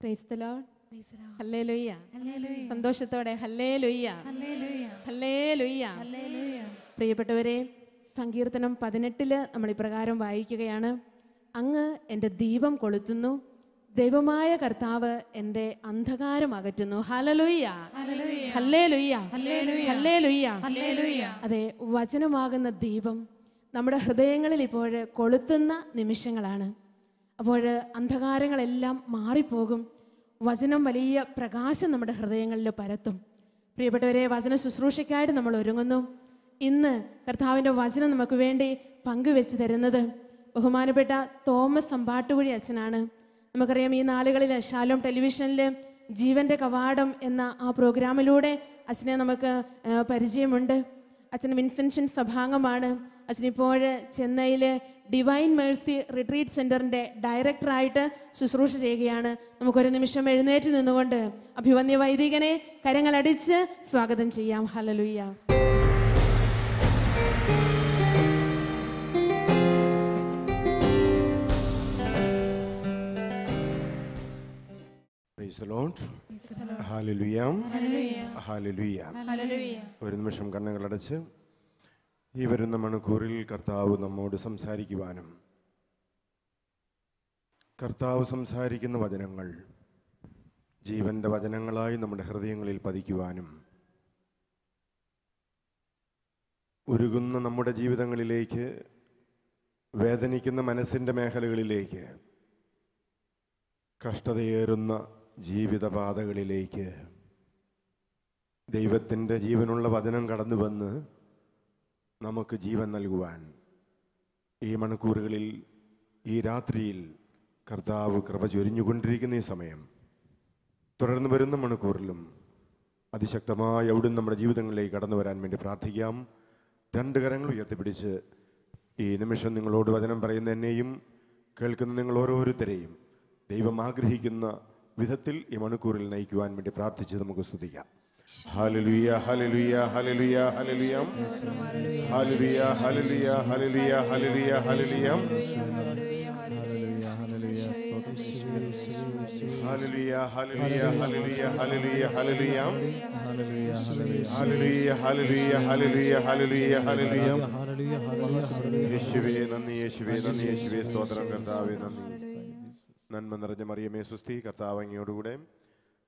Praise the Lord. Hallelujah. സന്തോഷത്തോടെ hallelujah, hallelujah. പ്രിയപ്പെട്ടവരെ, സങ്കീർത്തനം 18 നമ്മൾ ഇപ്രകാരം വായിക്കുകയാണ്: അങ്ങ് എൻ്റെ ദീപം കൊളുത്തുന്നു, ദൈവമായ കർത്താവ് എൻ്റെ അന്ധകാരം അകറ്റുന്നു. ഹല്ലേലൂയ, ഹല്ലേലൂയ, ഹല്ലേലൂയ. അതെ, വചനമാകുന്ന ദീപം നമ്മുടെ ഹൃദയങ്ങളിൽ ഇപ്പോൾ കൊളുത്തുന്ന നിമിഷങ്ങളാണ്. അപ്പോൾ അന്ധകാരങ്ങളെല്ലാം മാറിപ്പോകും. വചനം വലിയ പ്രകാശം നമ്മുടെ ഹൃദയങ്ങളിൽ പരത്തും. പ്രിയപ്പെട്ടവരെ, വചന ശുശ്രൂഷയ്ക്കായിട്ട് നമ്മൾ ഒരുങ്ങുന്നു. ഇന്ന് കർത്താവിൻ്റെ വചനം നമുക്ക് വേണ്ടി പങ്കുവെച്ച് തരുന്നത് ബഹുമാനപ്പെട്ട തോമസ് അമ്പാട്ടുകുഴി അച്ഛനാണ്. നമുക്കറിയാം, ഈ നാളുകളിൽ ഷാലോം ടെലിവിഷനിൽ ജീവൻ്റെ കവാടം എന്ന ആ പ്രോഗ്രാമിലൂടെ അച്ഛനെ നമുക്ക് പരിചയമുണ്ട്. അച്ഛൻ വിൻസെൻഷൻ സഭാംഗമാണ്. അച്ഛനിപ്പോൾ ചെന്നൈയിൽ ഡിവൈൻ മേഴ്സി റിട്രീറ്റ് സെൻറ്ററിൻ്റെ ഡയറക്ടറായിട്ട് ശുശ്രൂഷ ചെയ്യുകയാണ്. നമുക്കൊരു നിമിഷം എഴുന്നേറ്റ് നിന്നുകൊണ്ട് അഭിവന്യ വൈദികനെ കരങ്ങളടിച്ച് സ്വാഗതം ചെയ്യാം. ഹല്ലേലൂയ. ഒരു നിമിഷം കണ്ണുകളടച്ച് ഈ വരുന്ന മണിക്കൂറിൽ കർത്താവ് നമ്മോട് സംസാരിക്കുവാനും കർത്താവ് സംസാരിക്കുന്ന വചനങ്ങൾ ജീവന്റെ വചനങ്ങളായി നമ്മുടെ ഹൃദയങ്ങളിൽ പതിക്കുവാനും ഉരുകുന്ന നമ്മുടെ ജീവിതങ്ങളിലേക്ക്, വേദനിക്കുന്ന മനസ്സിൻ്റെ മേഖലകളിലേക്ക്, കഷ്ടതയേറുന്ന ജീവിതപാതകളിലേക്ക് ദൈവത്തിൻ്റെ ജീവനുള്ള വചനം കടന്നു വന്ന് നമുക്ക് ജീവൻ നൽകുവാൻ ഈ മണിക്കൂറുകളിൽ, ഈ രാത്രിയിൽ കർത്താവ് കൃപ ചൊരിഞ്ഞുകൊണ്ടിരിക്കുന്ന ഈ സമയം, തുടർന്ന് വരുന്ന മണിക്കൂറിലും അതിശക്തമായി അവിടുന്ന് നമ്മുടെ ജീവിതങ്ങളിലേക്ക് കടന്നു വരാൻ വേണ്ടി പ്രാർത്ഥിക്കാം. രണ്ട് കരങ്ങൾ ഉയർത്തിപ്പിടിച്ച് ഈ നിമിഷം നിങ്ങളോട് വചനം പറയുന്ന എന്നെയും കേൾക്കുന്ന നിങ്ങൾ ഓരോരുത്തരെയും ദൈവം ആഗ്രഹിക്കുന്ന വിധത്തിൽ ഈ മണിക്കൂറിൽ നയിക്കുവാൻ വേണ്ടി പ്രാർത്ഥിച്ച് നമുക്ക് സ്തുതിക്കാം. ഹല്ലേലൂയ, ഹല്ലേലൂയ, ഹല്ലേലൂയ, ഹല്ലേലൂയ, ഹല്ലേലൂയ, ഹല്ലേലൂയ, ഹല്ലേലൂയ, ഹല്ലേലൂയ, ഹല്ലേലൂയ, ഹല്ലേലൂയ, ഹല്ലേലൂയ, ഹല്ലേലൂയ, ഹല്ലേലൂയ, ഹല്ലേലൂയ, ഹല്ലേലൂയ, ഹല്ലേലൂയ, ഹല്ലേലൂയ. യേശുവേ നന്ദി, യേശുവേ നന്ദി, യേശുവേ സ്തോത്രം. കർത്താവേ നന്ദി. നന്മ നിറഞ്ഞ മറിയമേ സുസ്തി, കർത്താവ് അങ്ങയോടുകൂടെ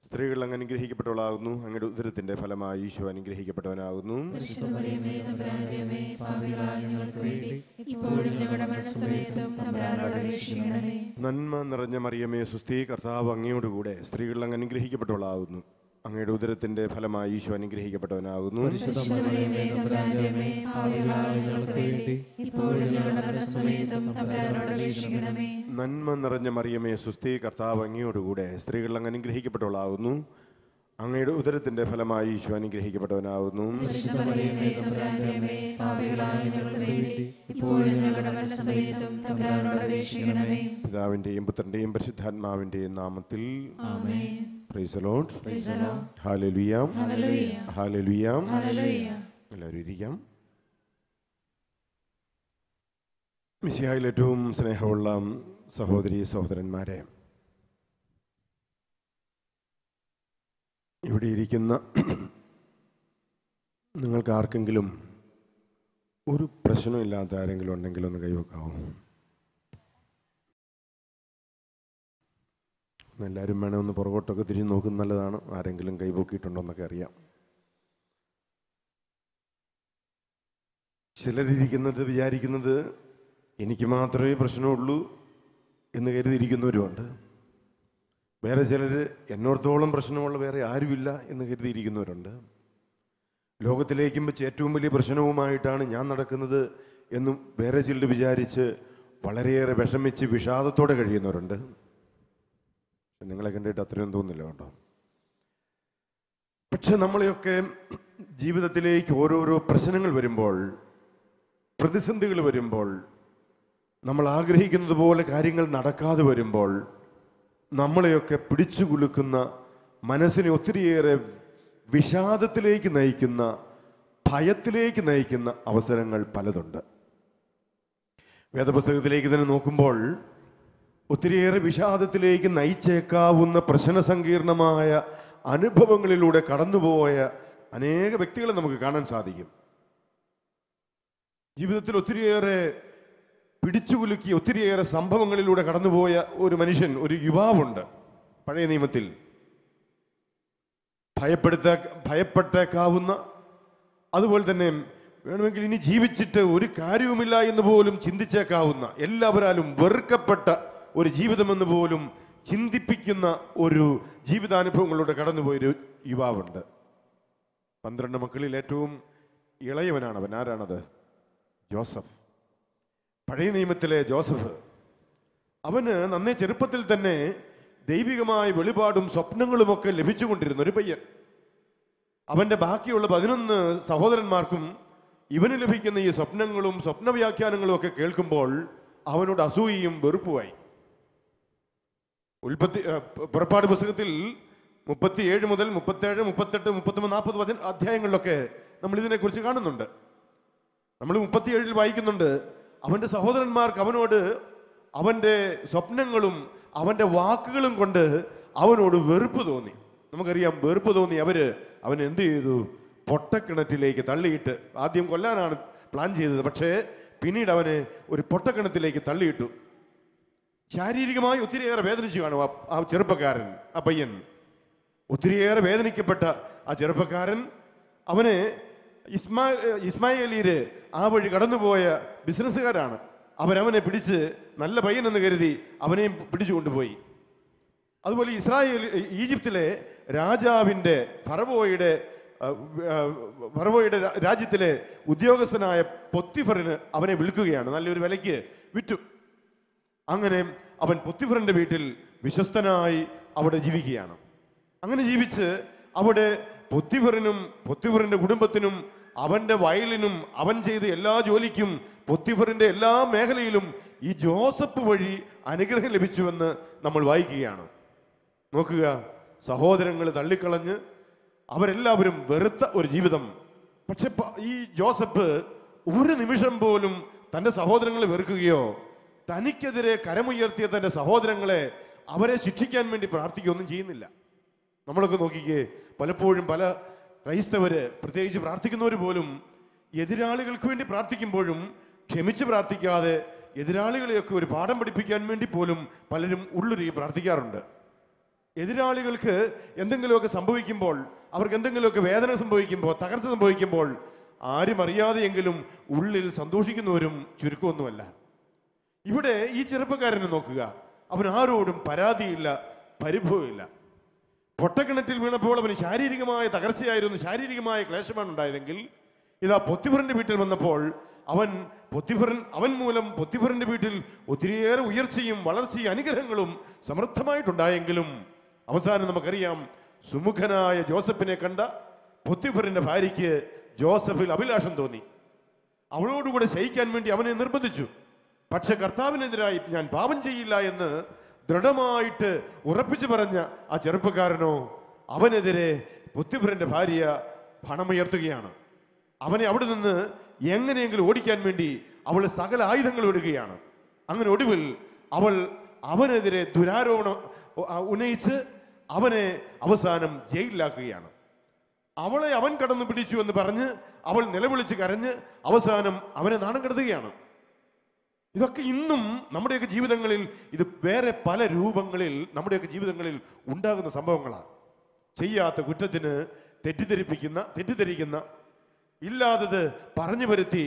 സ്ത്രീകൾ അങ്ങ് അനുഗ്രഹിക്കപ്പെട്ടവളാകുന്നു, അങ്ങയുടെ ഉദരത്തിന്റെ ഫലമായി ഈശോ അനുഗ്രഹിക്കപ്പെട്ടവനാകുന്നു. നന്മ നിറഞ്ഞ മറിയമേ സുസ്തി, കർത്താവ് അങ്ങയോടുകൂടെ സ്ത്രീകൾ അങ്ങ് അനുഗ്രഹിക്കപ്പെട്ടവളാകുന്നു, അങ്ങയുടെ ഉദരത്തിന്റെ ഫലമായി ഈശോ അനുഗ്രഹിക്കപ്പെട്ടവനാകുന്നു. നന്മ നിറഞ്ഞ മറിയമേ സുസ്തി, കർത്താവ് അങ്ങയോടുകൂടെ സ്ത്രീകൾ അങ്ങ് അനുഗ്രഹിക്കപ്പെട്ടവളാകുന്നു, അങ്ങയുടെ ഉദരത്തിന്റെ ഫലമായി ഈശോ അനുഗ്രഹിക്കപ്പെട്ടവനാകുന്നു. പിതാവിന്റെയും പുത്രന്റെയും പരിശുദ്ധാത്മാവിന്റെയും നാമത്തിൽ പ്രൈസ് ദി ലോർഡ്. ഹല്ലേലൂയ, ഹല്ലേലൂയ. എല്ലാവരും ഇരിക്കാം. മിശിഹായിൽ ഏറ്റവും സ്നേഹമുള്ള സഹോദരി സഹോദരന്മാരെ, ഇവിടെ ഇരിക്കുന്ന നിങ്ങൾക്ക് ആർക്കെങ്കിലും ഒരു പ്രശ്നമില്ലാത്ത ആരെങ്കിലും ഉണ്ടെങ്കിൽ ഒന്ന് കൈവെക്കാവോ? എല്ലാവരും വേണേൽ ഒന്ന് പുറകോട്ടൊക്കെ തിരിഞ്ഞ് നോക്കുന്നത് നല്ലതാണ്. ആരെങ്കിലും കൈപൊക്കിയിട്ടുണ്ടോ എന്നൊക്കെ അറിയാം. ചിലരിയ്ക്കുന്നത് വിചാരിക്കുന്നത് എനിക്ക് മാത്രമേ പ്രശ്നമുള്ളൂ എന്ന് കരുതിയിരിക്കുന്നവരുമുണ്ട്. വേറെ ചിലർ എന്നോടത്തോളം പ്രശ്നമുള്ള വേറെ ആരുമില്ല എന്ന് കരുതിയിരിക്കുന്നവരുണ്ട്. ലോകത്തിലേക്കും വെച്ച് ഏറ്റവും വലിയ പ്രശ്നവുമായിട്ടാണ് ഞാൻ നടക്കുന്നത് എന്നും വേറെ ചിലർ വിചാരിച്ച് വളരെയേറെ വിഷമിച്ച് വിഷാദത്തോടെ കഴിയുന്നവരുണ്ട്. നിങ്ങളെ കണ്ടിട്ട് അത്രയും തോന്നില്ല കേട്ടോ. പക്ഷെ നമ്മളെയൊക്കെ ജീവിതത്തിലേക്ക് ഓരോരോ പ്രശ്നങ്ങൾ വരുമ്പോൾ, പ്രതിസന്ധികൾ വരുമ്പോൾ, നമ്മൾ ആഗ്രഹിക്കുന്നത് പോലെ കാര്യങ്ങൾ നടക്കാതെ വരുമ്പോൾ നമ്മളെയൊക്കെ പിടിച്ചു കുലുക്കുന്ന, മനസ്സിനെ ഒത്തിരിയേറെ വിഷാദത്തിലേക്ക് നയിക്കുന്ന, ഭയത്തിലേക്ക് നയിക്കുന്ന അവസരങ്ങൾ പലതുണ്ട്. വേദപുസ്തകത്തിലേക്ക് തന്നെ നോക്കുമ്പോൾ ഒത്തിരിയേറെ വിഷാദത്തിലേക്ക് നയിച്ചേക്കാവുന്ന പ്രശ്നസങ്കീർണമായ അനുഭവങ്ങളിലൂടെ കടന്നുപോയ അനേക വ്യക്തികളെ നമുക്ക് കാണാൻ സാധിക്കും. ജീവിതത്തിൽ ഒത്തിരിയേറെ പിടിച്ചുകുലുക്കി ഒത്തിരിയേറെ സംഭവങ്ങളിലൂടെ കടന്നുപോയ ഒരു മനുഷ്യൻ, ഒരു യുവാവുണ്ട് പഴയ നിയമത്തിൽ. ഭയപ്പെട്ടേക്കാവുന്ന, അതുപോലെ തന്നെ വേണമെങ്കിൽ ഇനി ജീവിച്ചിട്ട് ഒരു കാര്യവുമില്ല എന്ന് പോലും ചിന്തിച്ചേക്കാവുന്ന, എല്ലാവരാലും വെറുക്കപ്പെട്ട ഒരു ജീവിതമെന്ന് പോലും ചിന്തിപ്പിക്കുന്ന ഒരു ജീവിതാനുഭവങ്ങളിലൂടെ കടന്നുപോയൊരു യുവാവുണ്ട്. 12 മക്കളിൽ ഏറ്റവും ഇളയവനാണ് അവൻ. ആരാണത്? ജോസഫ്. പഴയ നിയമത്തിലെ ജോസഫ്. അവന് നന്നേ ചെറുപ്പത്തിൽ തന്നെ ദൈവികമായ വെളിപാടും സ്വപ്നങ്ങളുമൊക്കെ ലഭിച്ചുകൊണ്ടിരുന്ന ഒരു പയ്യൻ. അവൻ്റെ ബാക്കിയുള്ള 11 സഹോദരന്മാർക്കും ഇവന് ലഭിക്കുന്ന ഈ സ്വപ്നങ്ങളും സ്വപ്നവ്യാഖ്യാനങ്ങളും ഒക്കെ കേൾക്കുമ്പോൾ അവനോട് അസൂയയും വെറുപ്പുമായി. പുറപ്പാട് പുസ്തകത്തിൽ 37 മുതൽ 37, 38, 39, 40 അധ്യായങ്ങളിലൊക്കെ നമ്മൾ ഇതിനെക്കുറിച്ച് കാണുന്നുണ്ട്. നമ്മൾ 37 വായിക്കുന്നുണ്ട്, അവൻ്റെ സഹോദരന്മാർക്ക് അവനോട് അവൻ്റെ സ്വപ്നങ്ങളും അവൻ്റെ വാക്കുകളും കൊണ്ട് അവനോട് വെറുപ്പ് തോന്നി. നമുക്കറിയാം, വെറുപ്പ് തോന്നി അവൻ എന്ത് ചെയ്തു? പൊട്ടക്കിണറ്റിലേക്ക് തള്ളിയിട്ട്, ആദ്യം കൊല്ലാനാണ് പ്ലാൻ ചെയ്തത്, പക്ഷേ പിന്നീട് അവനെ ഒരു പൊട്ടക്കിണറ്റിലേക്ക് തള്ളിയിട്ടു. ശാരീരികമായി ഒത്തിരിയേറെ വേദനിച്ചു കാണും ആ ചെറുപ്പക്കാരൻ, ആ പയ്യൻ. ഒത്തിരിയേറെ വേദനിക്കപ്പെട്ട ആ ചെറുപ്പക്കാരൻ അവനെ ഇസ്മായേലിയര് ആ വഴി കടന്നുപോയ ബിസിനസ്സുകാരാണ്. അവനെ പിടിച്ച്, നല്ല പയ്യനെന്ന് കരുതി അവനെയും പിടിച്ചു കൊണ്ടുപോയി. അതുപോലെ ഈജിപ്തിലെ രാജാവിൻ്റെ ഫറവോയുടെ രാജ്യത്തിലെ ഉദ്യോഗസ്ഥനായ പൊത്തിഫറിന് അവനെ വിൽക്കുകയാണ്, നല്ലൊരു വിലയ്ക്ക് വിറ്റു. അങ്ങനെ അവൻ പൊത്തിഫറിന്റെ വീട്ടിൽ വിശ്വസ്തനായി അവിടെ ജീവിക്കുകയാണ്. അങ്ങനെ ജീവിച്ച് അവിടെ പൊത്തിഫറിന്റെ കുടുംബത്തിനും അവന്റെ വയലിനും അവൻ ചെയ്ത എല്ലാ ജോലിക്കും പൊത്തിഫറിന്റെ എല്ലാ മേഖലയിലും ഈ ജോസഫ് വഴി അനുഗ്രഹം ലഭിച്ചുവെന്ന് നമ്മൾ വായിക്കുകയാണ്. നോക്കുക, സഹോദരങ്ങൾ തള്ളിക്കളഞ്ഞ് അവരെല്ലാവരും വെറുത്ത ഒരു ജീവിതം. പക്ഷെ ഈ ജോസഫ് ഒരു നിമിഷം പോലും തൻ്റെ സഹോദരങ്ങളെ വെറുക്കുകയോ തനിക്കെതിരെ കരമുയർത്തിയ തൻ്റെ സഹോദരങ്ങളെ അവരെ ശിക്ഷിക്കാൻ വേണ്ടി പ്രാർത്ഥിക്കുകയൊന്നും ചെയ്യുന്നില്ല. നമ്മളൊക്കെ നോക്കിക്കേ, പലപ്പോഴും പല ക്രൈസ്തവര്, പ്രത്യേകിച്ച് പ്രാർത്ഥിക്കുന്നവർ പോലും എതിരാളികൾക്ക് വേണ്ടി പ്രാർത്ഥിക്കുമ്പോഴും ക്ഷമിച്ച് പ്രാർത്ഥിക്കാതെ എതിരാളികളെയൊക്കെ ഒരു പാഠം പഠിപ്പിക്കാൻ വേണ്ടി പോലും പലരും ഉള്ളുരുകി പ്രാർത്ഥിക്കാറുണ്ട്. എതിരാളികൾക്ക് എന്തെങ്കിലുമൊക്കെ സംഭവിക്കുമ്പോൾ, അവർക്ക് എന്തെങ്കിലുമൊക്കെ വേദന സംഭവിക്കുമ്പോൾ, തകർച്ച സംഭവിക്കുമ്പോൾ ആരും അറിയാതെയെങ്കിലും ഉള്ളിൽ സന്തോഷിക്കുന്നവരും ചുരുക്കമൊന്നുമല്ല. ഇവിടെ ഈ ചെറുപ്പക്കാരനെ നോക്കുക, അവൻ ആരോടും പരാതിയില്ല, പരിഭവമില്ല. പൊട്ടക്കിണറ്റിൽ വീണപ്പോൾ അവന് ശാരീരികമായ തകർച്ചയായിരുന്നു, ശാരീരികമായ ക്ലേശമാണ് ഉണ്ടായതെങ്കിൽ ഇതാ പൊത്തിഫറിന്റെ വീട്ടിൽ വന്നപ്പോൾ അവൻ മൂലം പൊത്തിഫറിന്റെ വീട്ടിൽ ഒത്തിരിയേറെ ഉയർച്ചയും വളർച്ചയും അനുഗ്രഹങ്ങളും സമൃദ്ധമായിട്ടുണ്ടായെങ്കിലും അവസാനം നമുക്കറിയാം, സുമുഖനായ ജോസഫിനെ കണ്ട പൊത്തിഫറിന്റെ ഭാര്യയ്ക്ക് ജോസഫിൽ അഭിലാഷം തോന്നി. അവളോടുകൂടെ ശയിക്കാൻ വേണ്ടി അവനെ നിർബന്ധിച്ചു. പക്ഷെ കർത്താവിനെതിരായി ഞാൻ പാപം ചെയ്യില്ല എന്ന് ദൃഢമായിട്ട് ഉറപ്പിച്ചു പറഞ്ഞ ആ ചെറുപ്പക്കാരനോ അവനെതിരെ പൊത്തിഫറിന്റെ ഭാര്യ പണമുയർത്തുകയാണ്. അവനെ അവിടെ നിന്ന് എങ്ങനെയെങ്കിലും ഓടിക്കാൻ വേണ്ടി അവൾ സകല ആയുധങ്ങൾ ഇടുകയാണ്. അങ്ങനെ ഒടുവിൽ അവനെതിരെ ദുരാരോപണം ഉന്നയിച്ച് അവനെ അവസാനം ജയിലിലാക്കുകയാണ്. അവളെ അവൻ കടന്നു പിടിച്ചു എന്ന് പറഞ്ഞ് അവൾ നിലവിളിച്ച് കരഞ്ഞ് അവസാനം അവനെ നാണം കെടുത്തുകയാണ്. ഇതൊക്കെ ഇന്നും നമ്മുടെയൊക്കെ ജീവിതങ്ങളിൽ, ഇത് വേറെ പല രൂപങ്ങളിൽ നമ്മുടെയൊക്കെ ജീവിതങ്ങളിൽ ഉണ്ടാകുന്ന സംഭവങ്ങളാണ്. ചെയ്യാത്ത കുറ്റത്തിന് തെറ്റിദ്ധരിക്കുന്ന, ഇല്ലാത്തത് പറഞ്ഞു വരുത്തി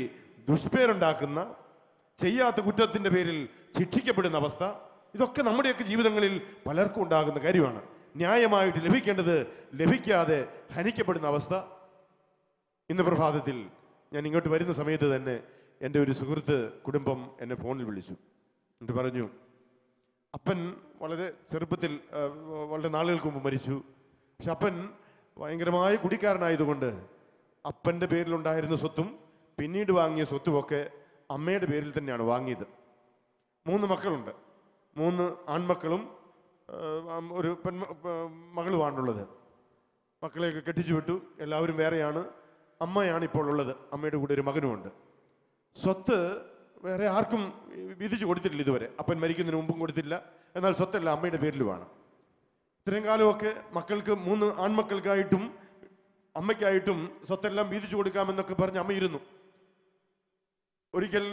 ദുഷ്പേരുണ്ടാക്കുന്ന, ചെയ്യാത്ത കുറ്റത്തിന്റെ പേരിൽ ശിക്ഷിക്കപ്പെടുന്ന അവസ്ഥ, ഇതൊക്കെ നമ്മുടെയൊക്കെ ജീവിതങ്ങളിൽ പലർക്കും ഉണ്ടാകുന്ന കാര്യമാണ്. ന്യായമായിട്ട് ലഭിക്കേണ്ടത് ലഭിക്കാതെ ഹനിക്കപ്പെടുന്ന അവസ്ഥ. ഇന്ന് പ്രഭാതത്തിൽ ഞാൻ ഇങ്ങോട്ട് വരുന്ന സമയത്ത് തന്നെ എൻ്റെ ഒരു സുഹൃത്ത് കുടുംബം എന്നെ ഫോണിൽ വിളിച്ചു. എന്നിട്ട് പറഞ്ഞു, അപ്പൻ വളരെ ചെറുപ്പത്തിൽ, വളരെ നാളുകൾക്ക് മുമ്പ് മരിച്ചു. പക്ഷെ അപ്പൻ ഭയങ്കരമായ കുടിക്കാരനായതുകൊണ്ട് അപ്പൻ്റെ പേരിലുണ്ടായിരുന്ന സ്വത്തും പിന്നീട് വാങ്ങിയ സ്വത്തുമൊക്കെ അമ്മയുടെ പേരിൽ തന്നെയാണ് വാങ്ങിയത്. 3 മക്കളുണ്ട്. 3 ആൺമക്കളും ഒരു മകളുമാണുള്ളത്. മക്കളെയൊക്കെ കെട്ടിച്ചു വിട്ടു, എല്ലാവരും വേറെയാണ്. അമ്മയാണ് ഇപ്പോൾ ഉള്ളത്. അമ്മയുടെ കൂടെ ഒരു മകനുമുണ്ട്. സ്വത്ത് വേറെ ആർക്കും വിധിച്ചു കൊടുത്തിട്ടില്ല ഇതുവരെ. അപ്പൻ മരിക്കുന്നതിന് മുമ്പും കൊടുത്തില്ല. എന്നാൽ സ്വത്തെല്ലാം അമ്മയുടെ പേരിലുമാണ്. ഇത്രയും കാലമൊക്കെ മക്കൾക്ക് 3 ആൺമക്കൾക്കായിട്ടും അമ്മയ്ക്കായിട്ടും സ്വത്തെല്ലാം വീതിച്ചു കൊടുക്കാമെന്നൊക്കെ പറഞ്ഞ് അമ്മ ഇരുന്നു. ഒരിക്കൽ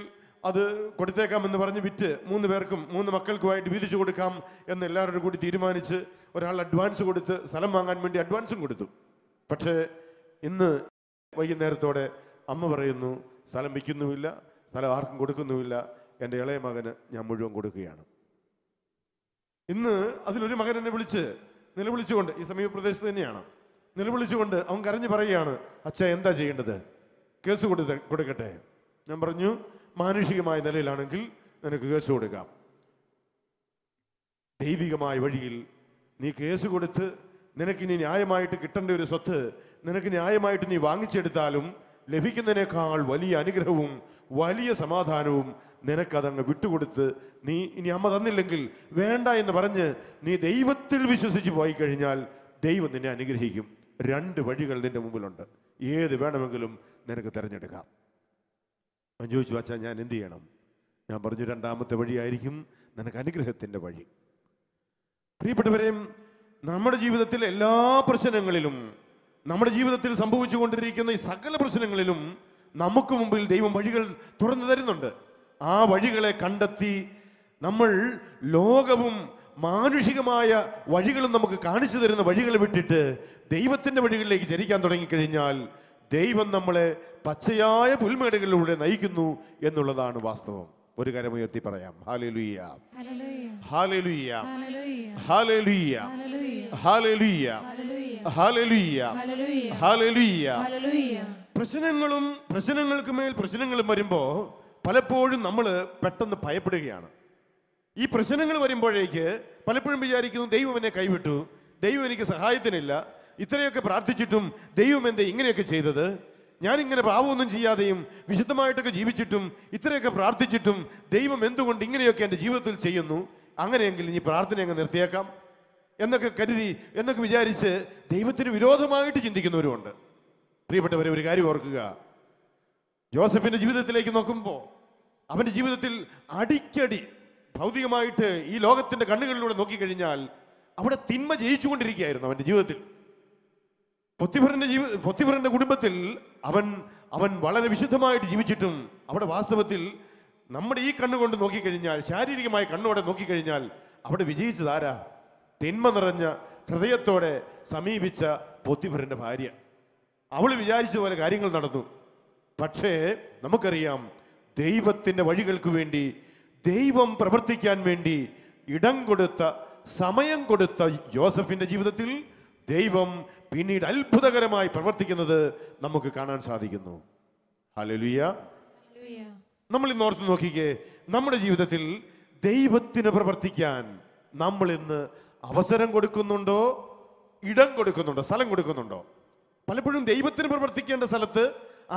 അത് കൊടുത്തേക്കാമെന്ന് പറഞ്ഞ് വിറ്റ് 3 പേർക്കും 3 മക്കൾക്കുമായിട്ട് വീതിച്ചു കൊടുക്കാം എന്ന് എല്ലാവരുടെ കൂടി തീരുമാനിച്ച് ഒരാൾ അഡ്വാൻസ് കൊടുത്ത് സ്ഥലം വാങ്ങാൻ വേണ്ടി അഡ്വാൻസും കൊടുത്തു. പക്ഷേ ഇന്ന് വൈകുന്നേരത്തോടെ അമ്മ പറയുന്നു, സ്ഥലം വിൽക്കുന്നുമില്ല, സ്ഥലം ആർക്കും കൊടുക്കുന്നുമില്ല, എൻ്റെ ഇളയ മകന് ഞാൻ മുഴുവൻ കൊടുക്കുകയാണ്. ഇന്ന് അതിലൊരു മകൻ എന്നെ നിലവിളിച്ചുകൊണ്ട്, ഈ സമീപപ്രദേശത്ത് തന്നെയാണ്, നിലവിളിച്ചുകൊണ്ട് അവൻ കരഞ്ഞു പറയുകയാണ്, അച്ഛാ എന്താ ചെയ്യേണ്ടത്, കേസ് കൊടുക്കട്ടെ? ഞാൻ പറഞ്ഞു, മാനുഷികമായ നിലയിലാണെങ്കിൽ നിനക്ക് കേസ് കൊടുക്കാം. ദൈവികമായ വഴിയിൽ നീ കേസ് കൊടുത്ത് നിനക്കിനി ന്യായമായിട്ട് കിട്ടേണ്ട ഒരു സ്വത്ത് നിനക്ക് ന്യായമായിട്ട് നീ വാങ്ങിച്ചെടുത്താലും ലഭിക്കുന്നതിനേക്കാൾ വലിയ അനുഗ്രഹവും വലിയ സമാധാനവും നിനക്കതങ്ങ് വിട്ടുകൊടുത്ത് നീ ഇനി അമ്മ തന്നില്ലെങ്കിൽ വേണ്ട എന്ന് പറഞ്ഞ് നീ ദൈവത്തിൽ വിശ്വസിച്ച് പോയി കഴിഞ്ഞാൽ ദൈവം നിന്നെ അനുഗ്രഹിക്കും. 2 വഴികൾ നിന്റെ മുമ്പിലുണ്ട്, ഏത് വേണമെങ്കിലും നിനക്ക് തിരഞ്ഞെടുക്കാം. ഞാൻ ചോദിച്ചു, അച്ഛാ ഞാൻ എന്ത് ചെയ്യണം? ഞാൻ പറഞ്ഞു, 2ാമത്തെ വഴിയായിരിക്കും നിനക്ക് അനുഗ്രഹത്തിൻ്റെ വഴി. പ്രിയപ്പെട്ടവരെയും, നമ്മുടെ ജീവിതത്തിൽ എല്ലാ പ്രശ്നങ്ങളിലും, നമ്മുടെ ജീവിതത്തിൽ സംഭവിച്ചു കൊണ്ടിരിക്കുന്ന ഈ സകല പ്രശ്നങ്ങളിലും നമുക്ക് മുമ്പിൽ ദൈവം വഴികൾ തുറന്നു തരുന്നുണ്ട്. ആ വഴികളെ കണ്ടെത്തി നമ്മൾ ലോകവും മാനുഷികമായ വഴികളും നമുക്ക് കാണിച്ചു തരുന്ന വഴികൾ വിട്ടിട്ട് ദൈവത്തിൻ്റെ വഴികളിലേക്ക് ചരിക്കാൻ തുടങ്ങിക്കഴിഞ്ഞാൽ ദൈവം നമ്മളെ പച്ചയായ പുൽമേടുകളിലൂടെ നയിക്കുന്നു എന്നുള്ളതാണ് വാസ്തവം. ഒരു കരമുയർത്തി പറയാം, ഹല്ലേലൂയ, ഹല്ലേലൂയ, ഹല്ലേലൂയ, ഹല്ലേലൂയ, ഹല്ലേലൂയ, ഹല്ലേലൂയ. പ്രശ്നങ്ങൾക്ക് മേൽ പ്രശ്നങ്ങളും വരുമ്പോൾ പലപ്പോഴും നമ്മൾ പെട്ടെന്ന് ഭയപ്പെടുകയാണ്. ഈ പ്രശ്നങ്ങൾ വരുമ്പോഴേക്ക് പലപ്പോഴും വിചാരിക്കുന്നു, ദൈവം എന്നെ കൈവിട്ടു, ദൈവം എനിക്ക് സഹായത്തിനില്ല, ഇത്രയൊക്കെ പ്രാർത്ഥിച്ചിട്ടും ദൈവം എന്തേ ഇങ്ങനെയൊക്കെ ചെയ്തത്, ഞാനിങ്ങനെ പാപമൊന്നും ചെയ്യാതെയും വിശുദ്ധമായിട്ടൊക്കെ ജീവിച്ചിട്ടും ഇത്രയൊക്കെ പ്രാർത്ഥിച്ചിട്ടും ദൈവം എന്തുകൊണ്ട് ഇങ്ങനെയൊക്കെ എൻ്റെ ജീവിതത്തിൽ ചെയ്യുന്നു, അങ്ങനെയെങ്കിൽ ഇനി പ്രാർത്ഥന അങ്ങ് നിർത്തിയേക്കാം എന്നൊക്കെ വിചാരിച്ച് ദൈവത്തിന് വിരോധമായിട്ട് ചിന്തിക്കുന്നവരുമുണ്ട്. പ്രിയപ്പെട്ടവരെ, ഒരു കാര്യം ഓർക്കുക, ജോസഫിന്റെ ജീവിതത്തിലേക്ക് നോക്കുമ്പോൾ അവന്റെ ജീവിതത്തിൽ അടിക്കടി ഭൗതികമായിട്ട് ഈ ലോകത്തിന്റെ കണ്ണുകളിലൂടെ നോക്കിക്കഴിഞ്ഞാൽ അവിടെ തിന്മ ജയിച്ചുകൊണ്ടിരിക്കുകയായിരുന്നു അവന്റെ ജീവിതത്തിൽ. പൊത്തിഫറിന്റെ കുടുംബത്തിൽ അവൻ വളരെ വിശുദ്ധമായിട്ട് ജീവിച്ചിട്ടും അവിടെ വാസ്തവത്തിൽ നമ്മുടെ ഈ കണ്ണുകൊണ്ട് നോക്കിക്കഴിഞ്ഞാൽ, ശാരീരികമായ കണ്ണോടെ നോക്കിക്കഴിഞ്ഞാൽ അവിടെ വിജയിച്ചതാരാ? തിന്മ നിറഞ്ഞ ഹൃദയത്തോടെ സമീപിച്ച പൊത്തിഫറിന്റെ ഭാര്യ. അവൾ വിചാരിച്ച പോലെ കാര്യങ്ങൾ നടന്നു. പക്ഷേ നമുക്കറിയാം, ദൈവത്തിന്റെ വഴികൾക്ക് വേണ്ടി, ദൈവം പ്രവർത്തിക്കാൻ വേണ്ടി ഇടം കൊടുത്ത, സമയം കൊടുത്ത യോസഫിന്റെ ജീവിതത്തിൽ ദൈവം പിന്നീട് അത്ഭുതകരമായി പ്രവർത്തിക്കുന്നത് നമുക്ക് കാണാൻ സാധിക്കുന്നു. ഹല്ലേലൂയ. നമ്മൾ ഇന്ന് ഓർത്ത് നോക്കിക്കേ, നമ്മുടെ ജീവിതത്തിൽ ദൈവത്തിന് പ്രവർത്തിക്കാൻ നമ്മൾ ഇന്ന് അവസരം കൊടുക്കുന്നുണ്ടോ, ഇടം കൊടുക്കുന്നുണ്ടോ, സ്ഥലം കൊടുക്കുന്നുണ്ടോ? പലപ്പോഴും ദൈവത്തിന് പ്രവർത്തിക്കേണ്ട സ്ഥലത്ത്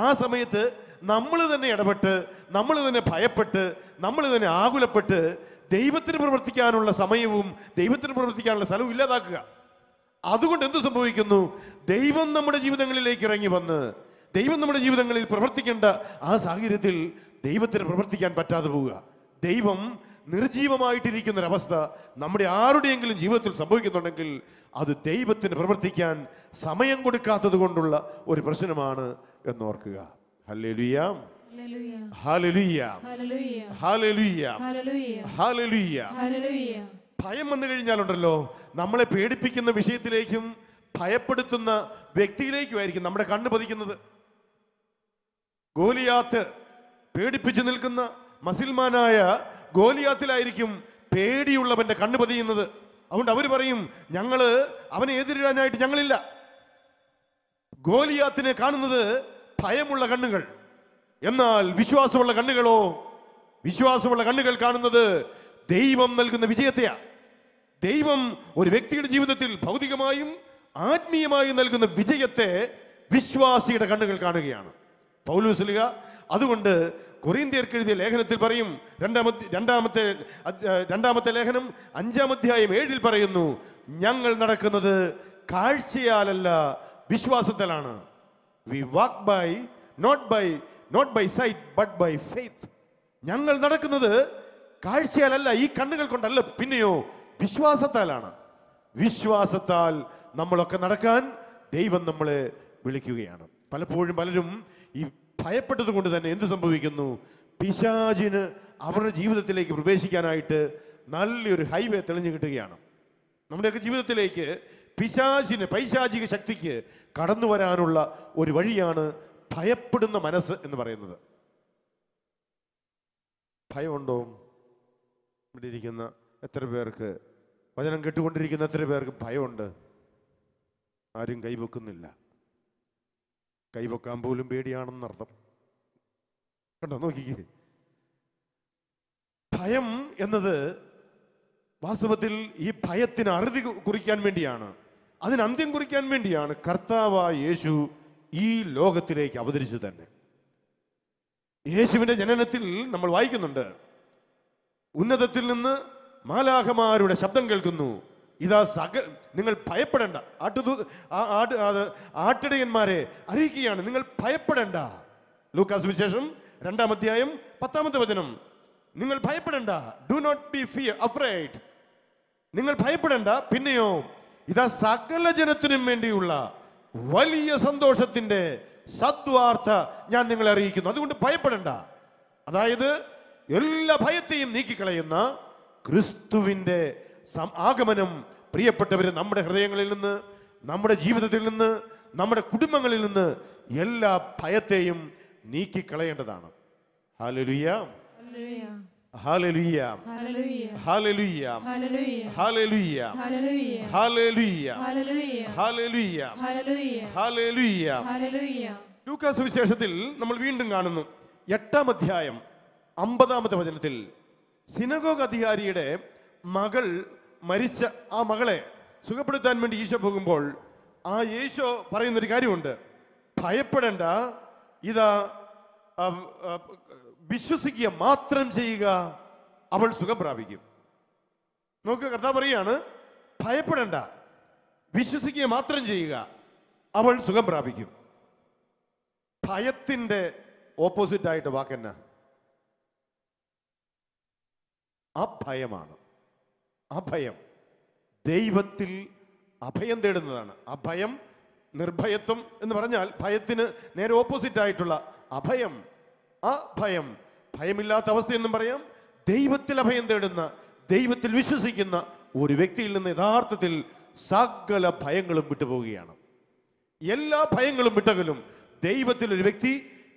ആ സമയത്ത് നമ്മൾ തന്നെ ഇടപെട്ട്, നമ്മൾ തന്നെ ഭയപ്പെട്ട്, നമ്മൾ തന്നെ ആകുലപ്പെട്ട് ദൈവത്തിന് പ്രവർത്തിക്കാനുള്ള സമയവും ദൈവത്തിന് പ്രവർത്തിക്കാനുള്ള സ്ഥലവും ഇല്ലാതാക്കുക. അതുകൊണ്ട് എന്ത് സംഭവിക്കുന്നു? ദൈവം നമ്മുടെ ജീവിതങ്ങളിലേക്ക് ഇറങ്ങി വന്ന് ദൈവം നമ്മുടെ ജീവിതങ്ങളിൽ പ്രവർത്തിക്കേണ്ട ആ സാഹചര്യത്തിൽ ദൈവത്തിന് പ്രവർത്തിക്കാൻ പറ്റാതെ പോവുക. ദൈവം നിർജീവമായിട്ടിരിക്കുന്നൊരവസ്ഥ നമ്മുടെ ആരുടെയെങ്കിലും ജീവിതത്തിൽ സംഭവിക്കുന്നുണ്ടെങ്കിൽ അത് ദൈവത്തിന് പ്രവർത്തിക്കാൻ സമയം കൊടുക്കാത്തത് കൊണ്ടുള്ള ഒരു പ്രശ്നമാണ് എന്നോർക്കുക. ഹല്ലേലൂയ, ഹല്ലേലൂയ, ഹല്ലേലൂയ, ഹല്ലേലൂയ. ഭയം വന്നു കഴിഞ്ഞാലുണ്ടല്ലോ, നമ്മളെ പേടിപ്പിക്കുന്ന വിഷയത്തിലേക്കും ഭയപ്പെടുത്തുന്ന വ്യക്തിയിലേക്കുമായിരിക്കും നമ്മുടെ കണ്ണ് പതിക്കുന്നത്. ഗോലിയാത്ത് പേടിപ്പിച്ചു നിൽക്കുന്ന മസിൽമാനായ ഗോലിയാത്തിലായിരിക്കും പേടിയുള്ളവന്റെ കണ്ണ് പതിയുന്നത്. അതുകൊണ്ട് അവർ പറയും, അവനെ എതിരിടാനായിട്ട് ഞങ്ങളില്ല. ഗോലിയാത്തിനെ കാണുന്നത് ഭയമുള്ള കണ്ണുകൾ, എന്നാൽ വിശ്വാസമുള്ള കണ്ണുകളോ, വിശ്വാസമുള്ള കണ്ണുകൾ കാണുന്നത് ദൈവം നൽകുന്ന വിജയത്തെയാ. ദൈവം ഒരു വ്യക്തിയുടെ ജീവിതത്തിൽ ഭൗതികമായും ആത്മീയമായും നൽകുന്ന വിജയത്തെ വിശ്വാസിയുടെ കണ്ണുകൾ കാണുകയാണ്. പൗലോസ് ശ്ലീഹ അതുകൊണ്ട് കൊറിന്ത്യർക്ക് എഴുതിയ ലേഖനത്തിൽ പറയും, രണ്ടാമത്തെ ലേഖനം 5-ാം അധ്യായം 7-ൽ പറയുന്നു, ഞങ്ങൾ നടക്കുന്നത് കാഴ്ചയാലല്ല വിശ്വാസത്തിലാണ്. We walk by not by sight but by faith. ഞങ്ങൾ നടക്കുന്നത് കാഴ്ചയാലല്ല, ഈ കണ്ണുകൾ കൊണ്ടല്ല, പിന്നെയോ വിശ്വാസത്താലാണ്. വിശ്വാസത്താൽ നമ്മളൊക്കെ നടക്കാൻ ദൈവം നമ്മളെ വിളിക്കുകയാണ്. പലപ്പോഴും പലരും ഈ ഭയപ്പെട്ടത് കൊണ്ട് തന്നെ എന്ത് സംഭവിക്കുന്നു? പിശാചിന് അവരുടെ ജീവിതത്തിലേക്ക് പ്രവേശിക്കാനായിട്ട് നല്ലൊരു ഹൈവേ തെളിഞ്ഞു കിട്ടുകയാണ്. നമ്മുടെയൊക്കെ ജീവിതത്തിലേക്ക് പൈശാചിക ശക്തിക്ക് കടന്നു വരാനുള്ള ഒരു വഴിയാണ് ഭയപ്പെടുന്ന മനസ്സ് എന്ന് പറയുന്നത്. ഭയമുണ്ടോ? ഇവിടെ ഇരിക്കുന്ന എത്ര പേർക്ക്, വചനം കേട്ടുകൊണ്ടിരിക്കുന്ന എത്ര പേർക്ക് ഭയമുണ്ട്? ആരും കൈവെക്കുന്നില്ല. കൈവെക്കാൻ പോലും പേടിയാണെന്നർത്ഥം. കണ്ടോ, നോക്കിക്കേ. ഭയം എന്നത് വാസ്തവത്തിൽ ഈ ഭയത്തിന് അറുതി കുറിക്കാൻ വേണ്ടിയാണ്, അതിന് അന്ത്യം കുറിക്കാൻ വേണ്ടിയാണ് കർത്താവായ യേശു ഈ ലോകത്തിലേക്ക് അവതരിച്ചു തന്നെ. യേശുവിന്റെ ജനനത്തിൽ നമ്മൾ വായിക്കുന്നുണ്ട്, ഉന്നതത്തിൽ നിന്ന് മാലാഖമാരുടെ ശബ്ദം കേൾക്കുന്നു, ഇതാ നിങ്ങൾ ഭയപ്പെടേണ്ട. ആട്ടിടയന്മാരെ അറിയിക്കുകയാണ്, നിങ്ങൾ ഭയപ്പെടേണ്ട. ലൂക്കാസ് വിശേഷം 2-ാം അധ്യായം 10-ാമത്തെ വചനം. നിങ്ങൾ ഭയപ്പെടേണ്ട, ഡു നോട്ട് ബി അഫ്രൈഡ്. നിങ്ങൾ ഭയപ്പെടേണ്ട. പിന്നെയോ ഇതാ സകല ജനത്തിനും വേണ്ടിയുള്ള വലിയ സന്തോഷത്തിന്റെ സദ്വാർത്ത ഞാൻ നിങ്ങളെ അറിയിക്കുന്നു, അതുകൊണ്ട് ഭയപ്പെടേണ്ട. അതായത് എല്ലാ ഭയത്തെയും നീക്കിക്കളയുന്ന ക്രിസ്തുവിന്റെ ആഗമനം പ്രിയപ്പെട്ടവരെ നമ്മുടെ ഹൃദയങ്ങളിൽ നിന്ന്, നമ്മുടെ ജീവിതത്തിൽ നിന്ന്, നമ്മുടെ കുടുംബങ്ങളിൽ നിന്ന് എല്ലാ ഭയത്തെയും നീക്കിക്കളയേണ്ടതാണ്. ഹല്ലേലൂയ, ഹല്ലേലൂയ, ഹല്ലേലൂയ, ഹല്ലേലൂയ, ഹല്ലേലൂയ, ഹല്ലേലൂയ, ഹല്ലേലൂയ. ലൂക്കാസ് സുവിശേഷത്തിൽ നമ്മൾ വീണ്ടും കാണുന്നു 8-ാം അധ്യായം 50-ാമത്തെ വചനത്തിൽ സിനഗോഗ് അധികാരിയുടെ മകൾ മരിച്ച ആ മകളെ സുഖപ്പെടുത്താൻ വേണ്ടി ഈശോ പോകുമ്പോൾ ആ യേശോ പറയുന്നൊരു കാര്യമുണ്ട്, ഭയപ്പെടേണ്ട, ഇതാ വിശ്വസിക്കുക മാത്രം ചെയ്യുക, അവൾ സുഖം പ്രാപിക്കും. നോക്കുക, കർത്താവ് പറയാണ്, ഭയപ്പെടേണ്ട, വിശ്വസിക്കുക മാത്രം ചെയ്യുക, അവൾ സുഖം പ്രാപിക്കും. ഭയത്തിന്റെ ഓപ്പോസിറ്റ് ആയിട്ട് വാക്കെന്നാ? അഭയമാണ്. അഭയം ദൈവത്തിൽ അഭയം തേടുന്നതാണ്. അഭയം, നിർഭയത്വം എന്ന് പറഞ്ഞാൽ ഭയത്തിന് നേരെ ഓപ്പോസിറ്റ് ആയിട്ടുള്ള അഭയം. അഭയം, ഭയമില്ലാത്ത അവസ്ഥയെന്നും പറയാം. ദൈവത്തിൽ അഭയം തേടുന്ന, ദൈവത്തിൽ വിശ്വസിക്കുന്ന ഒരു വ്യക്തിയിൽ നിന്ന് യഥാർത്ഥത്തിൽ സകല ഭയങ്ങളും വിട്ടുപോവുകയാണ്. എല്ലാ ഭയങ്ങളും വിട്ടകലും ദൈവത്തിൽ ഒരു വ്യക്തി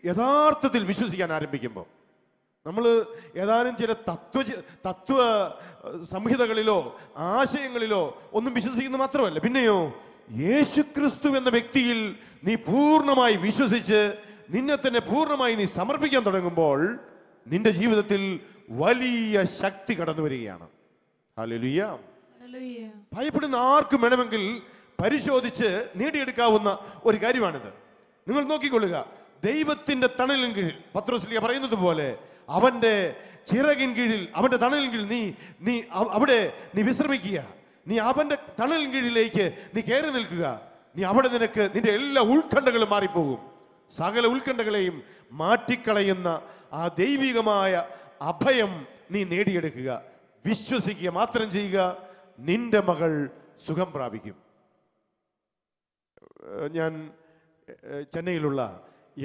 യഥാർത്ഥത്തിൽ വിശ്വസിക്കാൻ ആരംഭിക്കുമ്പോൾ. നമ്മൾ ഏതാനും ചില തത്വ സംഹിതകളിലോ ആശയങ്ങളിലോ ഒന്നും വിശ്വസിക്കുന്നത് മാത്രമല്ല, പിന്നെയോ യേശുക്രിസ്തു എന്ന വ്യക്തിയിൽ നീ പൂർണ്ണമായി വിശ്വസിച്ച് നിന്നെ തന്നെ പൂർണ്ണമായി നീ സമർപ്പിക്കാൻ തുടങ്ങുമ്പോൾ നിന്റെ ജീവിതത്തിൽ വലിയ ശക്തി കടന്നു വരികയാണ്. ഹല്ലേലൂയ. ഭയപ്പെടുന്ന ആർക്കും വേണമെങ്കിൽ പരിശോധിച്ച് നേടിയെടുക്കാവുന്ന ഒരു കാര്യമാണിത്. നിങ്ങൾ നോക്കിക്കൊള്ളുക, ദൈവത്തിന്റെ തണലിൻ കീഴിൽ പത്രോസ് പറയുന്നത് പോലെ അവന്റെ ചിറകിൻ കീഴിൽ, അവന്റെ തണലിൻ കീഴിൽ നീ അവിടെ നീ വിശ്രമിക്കുക. നീ അവന്റെ തണലിൻ കീഴിലേക്ക് നീ കയറി നിൽക്കുക. നീ അവിടെ നിനക്ക് നിന്റെ എല്ലാ ഉത്കണ്ഠകളും മാറിപ്പോകും. സകല ഉത്കണ്ഠകളെയും മാറ്റിക്കളയുന്ന ആ ദൈവികമായ അഭയം നീ നേടിയെടുക്കുക. വിശ്വസിക്കുക മാത്രം ചെയ്യുക, നിന്റെ മകൾ സുഖം പ്രാപിക്കും. ഞാൻ ചെന്നൈയിലുള്ള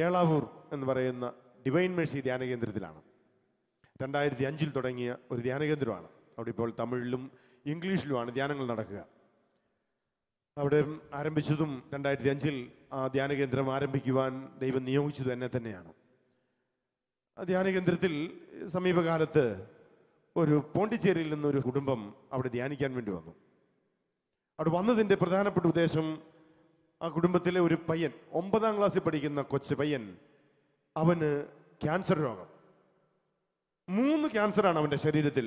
ഏളാവൂർ എന്ന് പറയുന്ന ഡിവൈൻ മേഴ്സി ധ്യാന കേന്ദ്രത്തിലാണ്. 2005 തുടങ്ങിയ ഒരു ധ്യാന കേന്ദ്രമാണ്. അവിടെ ഇപ്പോൾ തമിഴിലും ഇംഗ്ലീഷിലുമാണ് ധ്യാനങ്ങൾ നടക്കുക. അവിടെ ആരംഭിച്ചതും 2005 ആ ധ്യാന കേന്ദ്രം ആരംഭിക്കുവാൻ ദൈവം നിയോഗിച്ചതും എന്നെ തന്നെയാണ്. ആ ധ്യാന കേന്ദ്രത്തിൽ സമീപകാലത്ത് ഒരു പോണ്ടിച്ചേരിയിൽ നിന്നൊരു കുടുംബം അവിടെ ധ്യാനിക്കാൻ വേണ്ടി വന്നു. അവിടെ വന്നതിൻ്റെ പ്രധാനപ്പെട്ട ഉദ്ദേശം, ആ കുടുംബത്തിലെ ഒരു പയ്യൻ, 9ാം ക്ലാസ്സിൽ പഠിക്കുന്ന കൊച്ചു പയ്യൻ, അവന് ക്യാൻസർ രോഗം. 3 ക്യാൻസറാണ് അവൻ്റെ ശരീരത്തിൽ.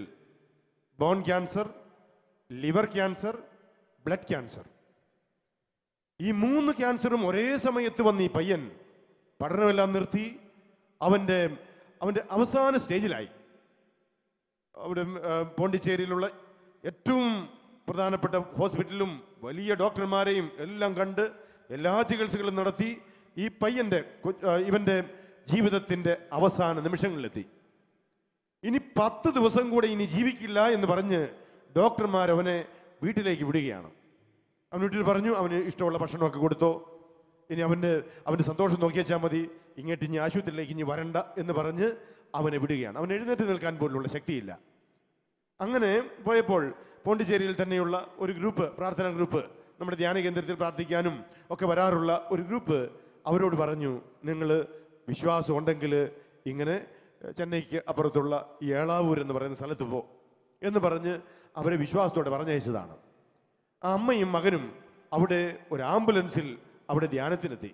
Bone cancer, liver cancer, blood cancer. ഈ 3 ക്യാൻസറും ഒരേ സമയത്ത് വന്ന് ഈ പയ്യൻ പഠനമെല്ലാം നിർത്തി അവൻ്റെ അവസാന സ്റ്റേജിലായി. അവിടെ പോണ്ടിച്ചേരിയിലുള്ള ഏറ്റവും പ്രധാനപ്പെട്ട ഹോസ്പിറ്റലും വലിയ ഡോക്ടർമാരെയും എല്ലാം കണ്ട് എല്ലാ ചികിത്സകളും നടത്തി ഈ പയ്യൻ്റെ ഇവൻ്റെ ജീവിതത്തിൻ്റെ അവസാന നിമിഷങ്ങളിലെത്തി. ഇനി 10 ദിവസം കൂടെ ഇനി ജീവിക്കില്ല എന്ന് പറഞ്ഞ് ഡോക്ടർമാർ അവനെ വീട്ടിലേക്ക് വിടുകയാണ്. അവൻ വീട്ടിൽ പറഞ്ഞു, അവന് ഇഷ്ടമുള്ള ഭക്ഷണമൊക്കെ കൊടുത്തോ, ഇനി അവൻ്റെ സന്തോഷം നോക്കിയാൽ മതി, ഇങ്ങോട്ട് ഇനി ആശുപത്രിയിലേക്ക് ഇനി വരണ്ട എന്ന് പറഞ്ഞ് അവനെ വിടുകയാണ്. അവൻ എഴുന്നേറ്റ് നിൽക്കാൻ പോലുള്ള ശക്തിയില്ല. അങ്ങനെ പോയപ്പോൾ പോണ്ടിച്ചേരിയിൽ തന്നെയുള്ള ഒരു ഗ്രൂപ്പ്, പ്രാർത്ഥനാ ഗ്രൂപ്പ്, നമ്മുടെ ധ്യാന കേന്ദ്രത്തിൽ പ്രാർത്ഥിക്കാനും ഒക്കെ വരാറുള്ള ഒരു ഗ്രൂപ്പ് അവരോട് പറഞ്ഞു, നിങ്ങൾ വിശ്വാസം ഉണ്ടെങ്കിൽ ഇങ്ങനെ ചെന്നൈക്ക് അപ്പുറത്തുള്ള ഈ ഏളാവൂർ എന്ന് പറയുന്ന സ്ഥലത്ത് പോ എന്ന് പറഞ്ഞ് അവരെ വിശ്വാസത്തോടെ പറഞ്ഞയച്ചതാണ്. ആ അമ്മയും മകനും അവിടെ ഒരു ആംബുലൻസിൽ അവിടെ ധ്യാനത്തിനെത്തി.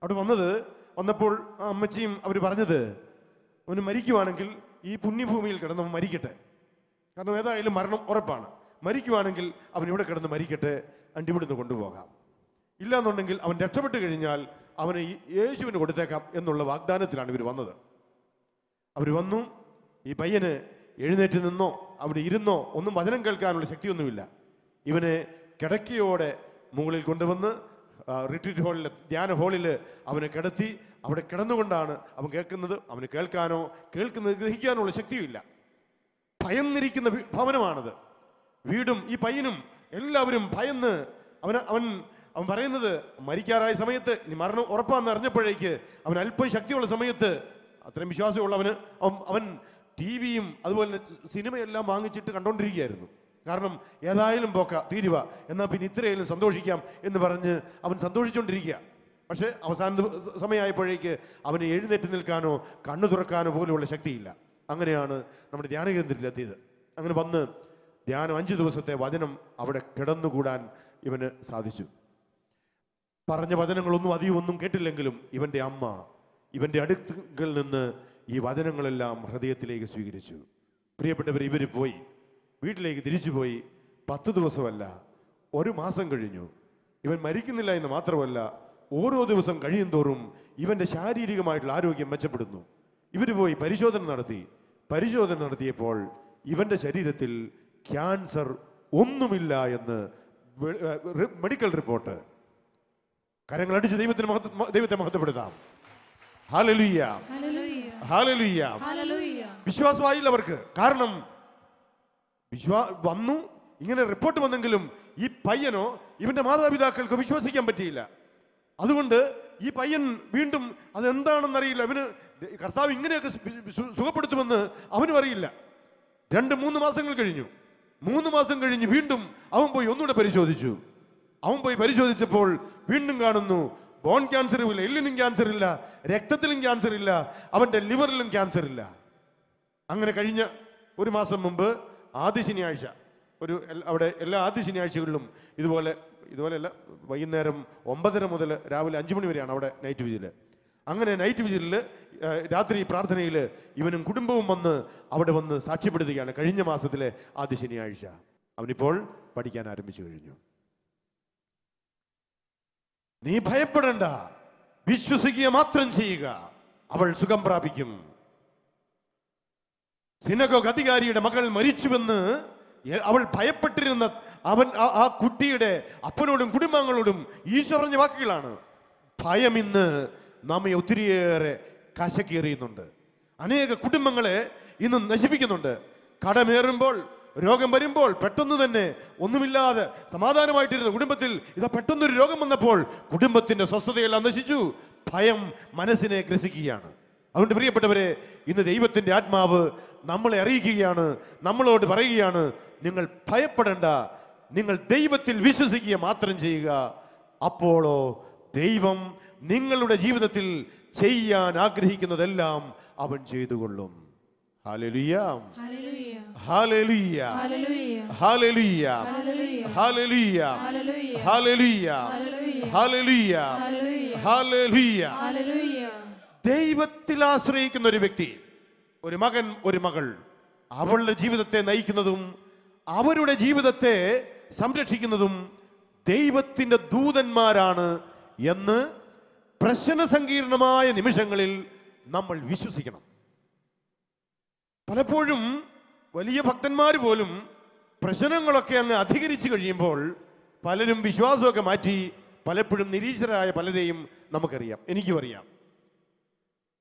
അവിടെ വന്നപ്പോൾ ആ അമ്മച്ചിയും അവർ പറഞ്ഞത്, അവന് മരിക്കുവാണെങ്കിൽ ഈ പുണ്യഭൂമിയിൽ കിടന്ന് അവൻ മരിക്കട്ടെ, കാരണം ഏതായാലും മരണം ഉറപ്പാണ്. മരിക്കുവാണെങ്കിൽ അവൻ ഇവിടെ കിടന്ന് മരിക്കട്ടെ, ഇവിടുന്ന് കൊണ്ടുപോകാം. ഇല്ലാന്നുണ്ടെങ്കിൽ അവൻ രക്ഷപ്പെട്ട് കഴിഞ്ഞാൽ അവനെ യേശുവിന് കൊടുത്തേക്കാം എന്നുള്ള വാഗ്ദാനത്തിലാണ് ഇവർ വന്നത്. അവർ വന്നു. ഈ പയ്യന് എഴുന്നേറ്റ് നിന്നോ അവിടെ ഇരുന്നോ ഒന്നും വചനം കേൾക്കാനുള്ള ശക്തിയൊന്നുമില്ല. ഇവനെ കിടക്കയോടെ മുകളിൽ കൊണ്ടുവന്ന് റിട്രീറ്റ് ഹാളിൽ, ധ്യാന ഹാളിൽ അവനെ കിടത്തി. അവിടെ കിടന്നുകൊണ്ടാണ് അവൻ കേൾക്കുന്നത്. അവന് കേൾക്കുന്നത് ഗ്രഹിക്കാനുള്ള ശക്തിയുമില്ല. ഭയന്നിരിക്കുന്ന ഭവനമാണത്, വീടും ഈ പയ്യനും എല്ലാവരും ഭയന്ന്. അവൻ പറയുന്നത്, മരിക്കാറായ സമയത്ത് ഇനി മരണം ഉറപ്പാന്ന് അറിഞ്ഞപ്പോഴേക്ക് അവൻ അല്പം ശക്തിയുള്ള സമയത്ത്, അത്രയും വിശ്വാസമുള്ളവന് അവൻ TV-യും അതുപോലെ സിനിമയെല്ലാം വാങ്ങിച്ചിട്ട് കണ്ടോണ്ടിരിക്കുകയായിരുന്നു. കാരണം ഏതായാലും തീരുവ, എന്നാൽ പിന്നെ ഇത്രയായാലും സന്തോഷിക്കാം എന്ന് പറഞ്ഞ് അവൻ സന്തോഷിച്ചുകൊണ്ടിരിക്കുക. പക്ഷേ അവസാന സമയമായപ്പോഴേക്ക് അവന് എഴുന്നേറ്റ് നിൽക്കാനോ കണ്ണു തുറക്കാനോ പോലുമുള്ള ശക്തിയില്ല. അങ്ങനെയാണ് നമ്മുടെ ധ്യാന കേന്ദ്രത്തിലെത്തിയത്. അങ്ങനെ വന്ന് ധ്യാനം 5 ദിവസത്തെ വചനം അവിടെ കിടന്നുകൂടാൻ ഇവന് സാധിച്ചു. പറഞ്ഞ വചനങ്ങളൊന്നും അധികമൊന്നും കേട്ടില്ലെങ്കിലും ഇവൻ്റെ അമ്മ ഇവൻ്റെ അടുക്കൽ നിന്ന് ഈ വചനങ്ങളെല്ലാം ഹൃദയത്തിലേക്ക് സ്വീകരിച്ചു. പ്രിയപ്പെട്ടവർ, ഇവർ പോയി വീട്ടിലേക്ക് തിരിച്ചു പോയി. 10 ദിവസമല്ല, 1 മാസം കഴിഞ്ഞു. ഇവൻ മരിക്കുന്നില്ല എന്ന് മാത്രമല്ല, ഓരോ ദിവസം കഴിയും തോറും ഇവൻ്റെ ശാരീരികമായിട്ടുള്ള ആരോഗ്യം മെച്ചപ്പെടുന്നു. ഇവർ പോയി പരിശോധന നടത്തിയപ്പോൾ ഇവന്റെ ശരീരത്തിൽ ക്യാൻസർ ഒന്നുമില്ല എന്ന് മെഡിക്കൽ റിപ്പോർട്ട്. കരങ്ങളടിച്ച് ദൈവത്തെ മഹത്വപ്പെടുത്താം. Hallelujah, hallelujah. വിശ്വാസമായില്ല അവർക്ക്. കാരണം വന്നു, ഇങ്ങനെ റിപ്പോർട്ട് വന്നെങ്കിലും ഈ പയ്യനോ ഇവന്റെ മാതാപിതാക്കൾക്ക് വിശ്വസിക്കാൻ പറ്റിയില്ല. അതുകൊണ്ട് ഈ പയ്യൻ വീണ്ടും അതെന്താണെന്നറിയില്ല. അവന് കർത്താവ് ഇങ്ങനെയൊക്കെ സുഖപ്പെടുത്തുമെന്ന് അവനും അറിയില്ല. 2-3 മാസങ്ങൾ കഴിഞ്ഞു. 3 മാസം കഴിഞ്ഞ് വീണ്ടും അവൻ പോയി ഒന്നുകൂടെ പരിശോധിച്ചു. പരിശോധിച്ചപ്പോൾ വീണ്ടും കാണുന്നു, ബോൺ ക്യാൻസർ ഇല്ല, എല്ലിനും ക്യാൻസർ ഇല്ല, രക്തത്തിലും ക്യാൻസർ ഇല്ല, അവന്റെ ലിവറിലും ക്യാൻസർ ഇല്ല. അങ്ങനെ കഴിഞ്ഞ 1 മാസം മുമ്പ് ആദ്യ ശനിയാഴ്ച, അവിടെ എല്ലാ ആദ്യ ശനിയാഴ്ചകളിലും ഇതുപോലെയല്ല, വൈകുന്നേരം 9:30 മുതൽ രാവിലെ 5 മണി വരെയാണ് അവിടെ നൈറ്റ് വിജില്. അങ്ങനെ നൈറ്റ് വിജിലിൽ രാത്രി പ്രാർത്ഥനയിൽ ഇവനും കുടുംബവും അവിടെ വന്ന് സാക്ഷ്യപ്പെടുത്തുകയാണ്. കഴിഞ്ഞ മാസത്തിലെ ആദ്യ ശനിയാഴ്ച അവനിപ്പോൾ പഠിക്കാൻ ആരംഭിച്ചു കഴിഞ്ഞു. നീ ഭയപ്പെടേണ്ട, വിശ്വസിക്കുക മാത്രം ചെയ്യുക, അവൾ സുഖം പ്രാപിക്കും. സിനഗോഗ് അധികാരിയുടെ മകൾ മരിച്ചുവെന്ന് അവൾ ഭയപ്പെട്ടിരുന്ന ആ കുട്ടിയുടെ അപ്പനോടും കുടുംബാംഗങ്ങളോടും ഈശോ പറഞ്ഞ വാക്കുകളാണ്. ഭയം ഇന്ന് നമ്മെ ഒത്തിരിയേറെ കശക്കേറിയുന്നുണ്ട്. അനേക കുടുംബങ്ങളെ ഇന്ന് നശിപ്പിക്കുന്നുണ്ട്. കടമേറുമ്പോൾ, രോഗം വരുമ്പോൾ, പെട്ടെന്ന് തന്നെ ഒന്നുമില്ലാതെ സമാധാനമായിട്ടിരുന്ന കുടുംബത്തിൽ ഇതാ പെട്ടെന്നൊരു രോഗം വന്നപ്പോൾ കുടുംബത്തിന്റെ സ്വസ്ഥതയെല്ലാം നശിച്ചു. ഭയം മനസ്സിനെ ഗ്രസിക്കുകയാണ്. അതുകൊണ്ട് പ്രിയപ്പെട്ടവരെ, ഇന്ന് ദൈവത്തിന്റെ ആത്മാവ് നമ്മളെ അറിയിക്കുകയാണ്, നമ്മളോട് പറയുകയാണ്, നിങ്ങൾ ഭയപ്പെടേണ്ട, നിങ്ങൾ ദൈവത്തിൽ വിശ്വസിക്കുക മാത്രം ചെയ്യുക. അപ്പോഴോ ദൈവം നിങ്ങളുടെ ജീവിതത്തിൽ ചെയ്യാൻ ആഗ്രഹിക്കുന്നതെല്ലാം അവൻ ചെയ്തുകൊള്ളും. ഹല്ലേലൂയ, ഹല്ലേലൂയ, ഹല്ലേലൂയ, ഹല്ലേലൂയ, ഹല്ലേലൂയ, ഹല്ലേലൂയ, ഹല്ലേലൂയ. ദൈവത്തിൽ ആശ്രയിക്കുന്ന ഒരു വ്യക്തി, ഒരു മകൻ, ഒരു മകൾ, അവളുടെ ജീവിതത്തെ നയിക്കുന്നതും അവരുടെ ജീവിതത്തെ സംരക്ഷിക്കുന്നതും ദൈവത്തിന്റെ ദൂതന്മാരാണ് എന്ന് പ്രശ്നസങ്കീർണമായ നിമിഷങ്ങളിൽ നമ്മൾ വിശ്വസിക്കണം. പലപ്പോഴും വലിയ ഭക്തന്മാർ പോലും പ്രശ്നങ്ങളൊക്കെ അങ്ങ് അധികരിച്ചു കഴിയുമ്പോൾ പലരും വിശ്വാസമൊക്കെ മാറ്റി പലപ്പോഴും നിരീശ്വരായ പലരെയും നമുക്കറിയാം, എനിക്കും അറിയാം.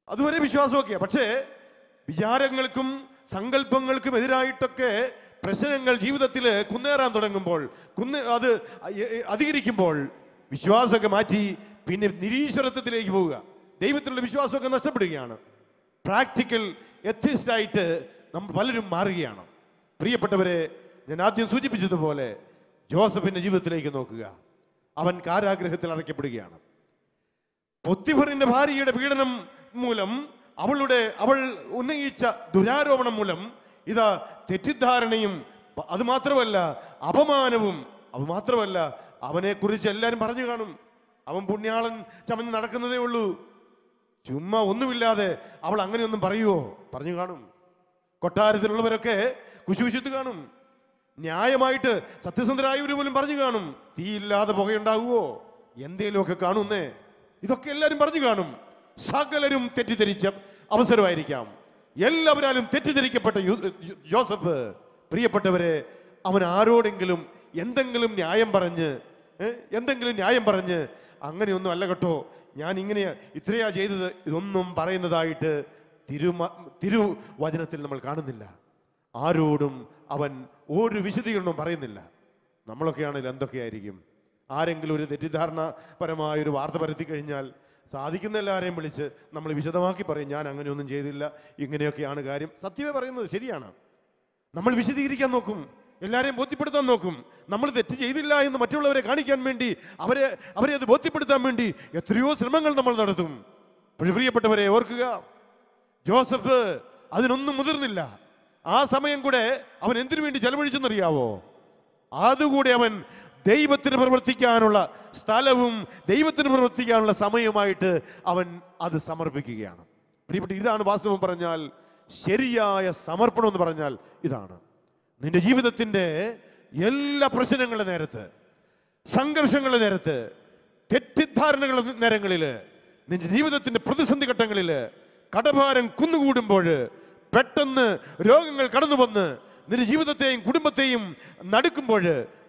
അതുവരെ വിശ്വാസമൊക്കെയാണ്, പക്ഷേ വിചാരങ്ങൾക്കും സങ്കല്പങ്ങൾക്കും എതിരായിട്ടൊക്കെ പ്രശ്നങ്ങൾ ജീവിതത്തിൽ കുന്നേറാൻ തുടങ്ങുമ്പോൾ, അത് അധികരിക്കുമ്പോൾ വിശ്വാസമൊക്കെ മാറ്റി പിന്നെ നിരീശ്വരത്വത്തിലേക്ക് പോവുക, ദൈവത്തിലുള്ള വിശ്വാസമൊക്കെ നഷ്ടപ്പെടുകയാണ്. പ്രാക്ടിക്കൽ എത്തിസ്റ്റായിട്ട് നമ്മൾ പലരും മാറുകയാണ്. പ്രിയപ്പെട്ടവരെ, ഞാൻ ആദ്യം സൂചിപ്പിച്ചതുപോലെ ജോസഫിന്റെ ജീവിതത്തിലേക്ക് നോക്കുക. അവൻ കാരാഗ്രഹത്തിൽ അടയ്ക്കപ്പെടുകയാണ്. പൊത്തിഫറിന്റെ ഭാര്യയുടെ പീഡനം മൂലം, അവൾ ഉന്നയിച്ച ദുരാരോപണം മൂലം ഇതാ തെറ്റിദ്ധാരണയും, അത് മാത്രമല്ല അപമാനവും. മാത്രമല്ല അവനെക്കുറിച്ച് എല്ലാവരും പറഞ്ഞു കാണും, അവൻ പുണ്യാളൻ ചമഞ്ഞ് നടക്കുന്നതേ ഉള്ളൂ, ചുമ്മാ ഒന്നുമില്ലാതെ അവൾ അങ്ങനെയൊന്നും പറയുവോ? പറഞ്ഞു കാണും. കൊട്ടാരത്തിലുള്ളവരൊക്കെ കുശുകുശുത്ത് കാണും. ന്യായമായിട്ട് സത്യസന്ധരായവർ പോലും പറഞ്ഞു കാണും, തീയില്ലാതെ പുകയുണ്ടാകുവോ, എന്തേലുമൊക്കെ കാണുന്നേ. ഇതൊക്കെ എല്ലാവരും പറഞ്ഞു കാണും. സകലരും തെറ്റിദ്ധരിച്ച അവസരമായിരിക്കാം. എല്ലാവരാലും തെറ്റിദ്ധരിക്കപ്പെട്ട ജോസഫ്, പ്രിയപ്പെട്ടവരെ, അവൻ ആരോടെങ്കിലും എന്തെങ്കിലും ന്യായം പറഞ്ഞ് അങ്ങനെയൊന്നും അല്ല കേട്ടോ, ഞാൻ ഇങ്ങനെയാ ഇത്രയാ ചെയ്തത്, ഇതൊന്നും പറയുന്നതായിട്ട് തിരുവചനത്തിൽ നമ്മൾ കാണുന്നില്ല. ആരോടും അവൻ ഒരു വിശദീകരണവും പറയുന്നില്ല. നമ്മളൊക്കെയാണെങ്കിൽ എന്തൊക്കെയായിരിക്കും? ആരെങ്കിലും ഒരു തെറ്റിദ്ധാരണപരമായ ഒരു വാർത്ത പരത്തി കഴിഞ്ഞാൽ സാധിക്കുന്ന എല്ലാവരെയും വിളിച്ച് നമ്മൾ വിശദമാക്കി പറയും, ഞാൻ അങ്ങനെയൊന്നും ചെയ്തില്ല, ഇങ്ങനെയൊക്കെയാണ് കാര്യം. സത്യമേ പറയുന്നത്, ശരിയാണ്. നമ്മൾ വിശദീകരിക്കാൻ നോക്കും, എല്ലാവരെയും ബോധ്യപ്പെടുത്താൻ നോക്കും. നമ്മൾ തെറ്റ് ചെയ്തില്ല എന്ന് മറ്റുള്ളവരെ കാണിക്കാൻ വേണ്ടി, അവരെ അത് ബോധ്യപ്പെടുത്താൻ വേണ്ടി എത്രയോ ശ്രമങ്ങൾ നമ്മൾ നടത്തും. പക്ഷെ പ്രിയപ്പെട്ടവരെ ഓർക്കുക, ജോസഫ് അതിനൊന്നും മുതിർന്നില്ല. ആ സമയം കൂടെ അവൻ എന്തിനു വേണ്ടി ചെലവഴിച്ചെന്നറിയാവോ? അതുകൂടെ അവൻ ദൈവത്തിന് പ്രവർത്തിക്കാനുള്ള സ്ഥലവും ദൈവത്തിന് പ്രവർത്തിക്കാനുള്ള സമയമായിട്ട് അവൻ അത് സമർപ്പിക്കുകയാണ്. പ്രിയപ്പെട്ട, ഇതാണ് വാസ്തവം പറഞ്ഞാൽ ശരിയായ സമർപ്പണം എന്ന് പറഞ്ഞാൽ ഇതാണ്. നിന്റെ ജീവിതത്തിൻ്റെ എല്ലാ പ്രശ്നങ്ങളുടെ നേരത്ത്, സംഘർഷങ്ങളുടെ നേരത്ത്, തെറ്റിദ്ധാരണകളുടെ നേരങ്ങളിൽ, നിന്റെ ജീവിതത്തിന്റെ പ്രതിസന്ധി ഘട്ടങ്ങളിൽ, കടഭാരം കുന്നുകൂടുമ്പോൾ, പെട്ടെന്ന് രോഗങ്ങൾ കടന്നു വന്ന് നിന്റെ ജീവിതത്തെയും കുടുംബത്തെയും നടുക്കുമ്പോൾ,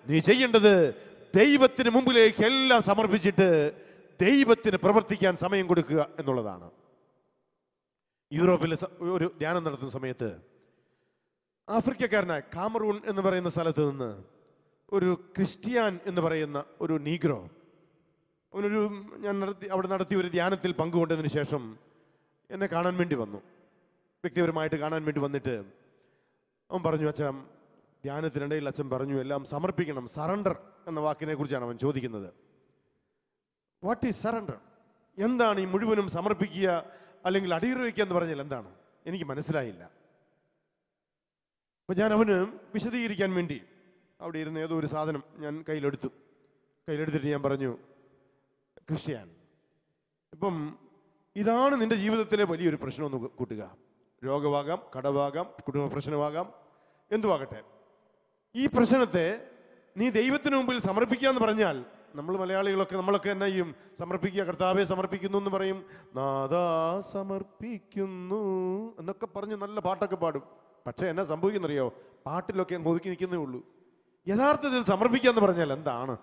നീ ചെയ്യേണ്ടത് ദൈവത്തിന് മുമ്പിലേക്ക് എല്ലാം സമർപ്പിച്ചിട്ട് ദൈവത്തിന് പ്രവർത്തിക്കാൻ സമയം കൊടുക്കുക എന്നുള്ളതാണ്. യൂറോപ്പിൽ ഒരു ധ്യാനം നടത്തുന്ന സമയത്ത് ആഫ്രിക്കക്കാരനായ കാമറൂൺ എന്ന് പറയുന്ന സ്ഥലത്ത് നിന്ന് ഒരു ക്രിസ്ത്യാൻ എന്ന് പറയുന്ന ഒരു നീഗ്രോ, അവിടെ നടത്തിയ ഒരു ധ്യാനത്തിൽ പങ്കുകൊണ്ടതിന് ശേഷം എന്നെ കാണാൻ വേണ്ടി വന്നു. വ്യക്തിപരമായിട്ട് കാണാൻ വേണ്ടി വന്നിട്ട് അവൻ പറഞ്ഞു, അച്ഛൻ ധ്യാനത്തിനിടയിൽ അച്ഛൻ പറഞ്ഞു എല്ലാം സമർപ്പിക്കണം. സറണ്ടർ എന്ന വാക്കിനെ കുറിച്ചാണ് അവൻ ചോദിക്കുന്നത്. What is surrender? എന്താണ് ഈ മുഴുവനും സമർപ്പിക്കുക അല്ലെങ്കിൽ അടിയറ വയ്ക്കുക എന്ന് പറഞ്ഞാൽ എന്താണ്? എനിക്ക് മനസ്സിലായില്ല. അപ്പം ഞാൻ അവന് വിശദീകരിക്കാൻ വേണ്ടി അവിടെ ഇരുന്ന ഏതോ ഒരു സാധനം ഞാൻ കയ്യിലെടുത്തിട്ട് ഞാൻ പറഞ്ഞു, ക്രിസ്ത്യാൻ, ഇപ്പം ഇതാണ് നിന്റെ ജീവിതത്തിലെ വലിയൊരു പ്രശ്നമെന്ന് കൂട്ടുക. രോഗമാകാം, കടവാകാം, കുടുംബ പ്രശ്നമാകാം, എന്തുവാകട്ടെ. ഈ പ്രശ്നത്തെ നീ ദൈവത്തിന് മുമ്പിൽ സമർപ്പിക്കുക എന്ന് പറഞ്ഞാൽ, നമ്മൾ നമ്മളൊക്കെ എന്നാ ചെയ്യും? സമർപ്പിക്കുക, കർത്താവെ സമർപ്പിക്കുന്നു എന്ന് പറയും, നാദാ സമർപ്പിക്കുന്നു എന്നൊക്കെ പറഞ്ഞ് നല്ല പാട്ടൊക്കെ പാടും. പക്ഷേ എന്നാ സംഭവിക്കുന്നറിയോ? പാട്ടിലൊക്കെ ഒതുക്കി നിൽക്കുന്നേ ഉള്ളൂ. യഥാർത്ഥത്തിൽ സമർപ്പിക്കുക എന്ന് പറഞ്ഞാൽ എന്താണ്?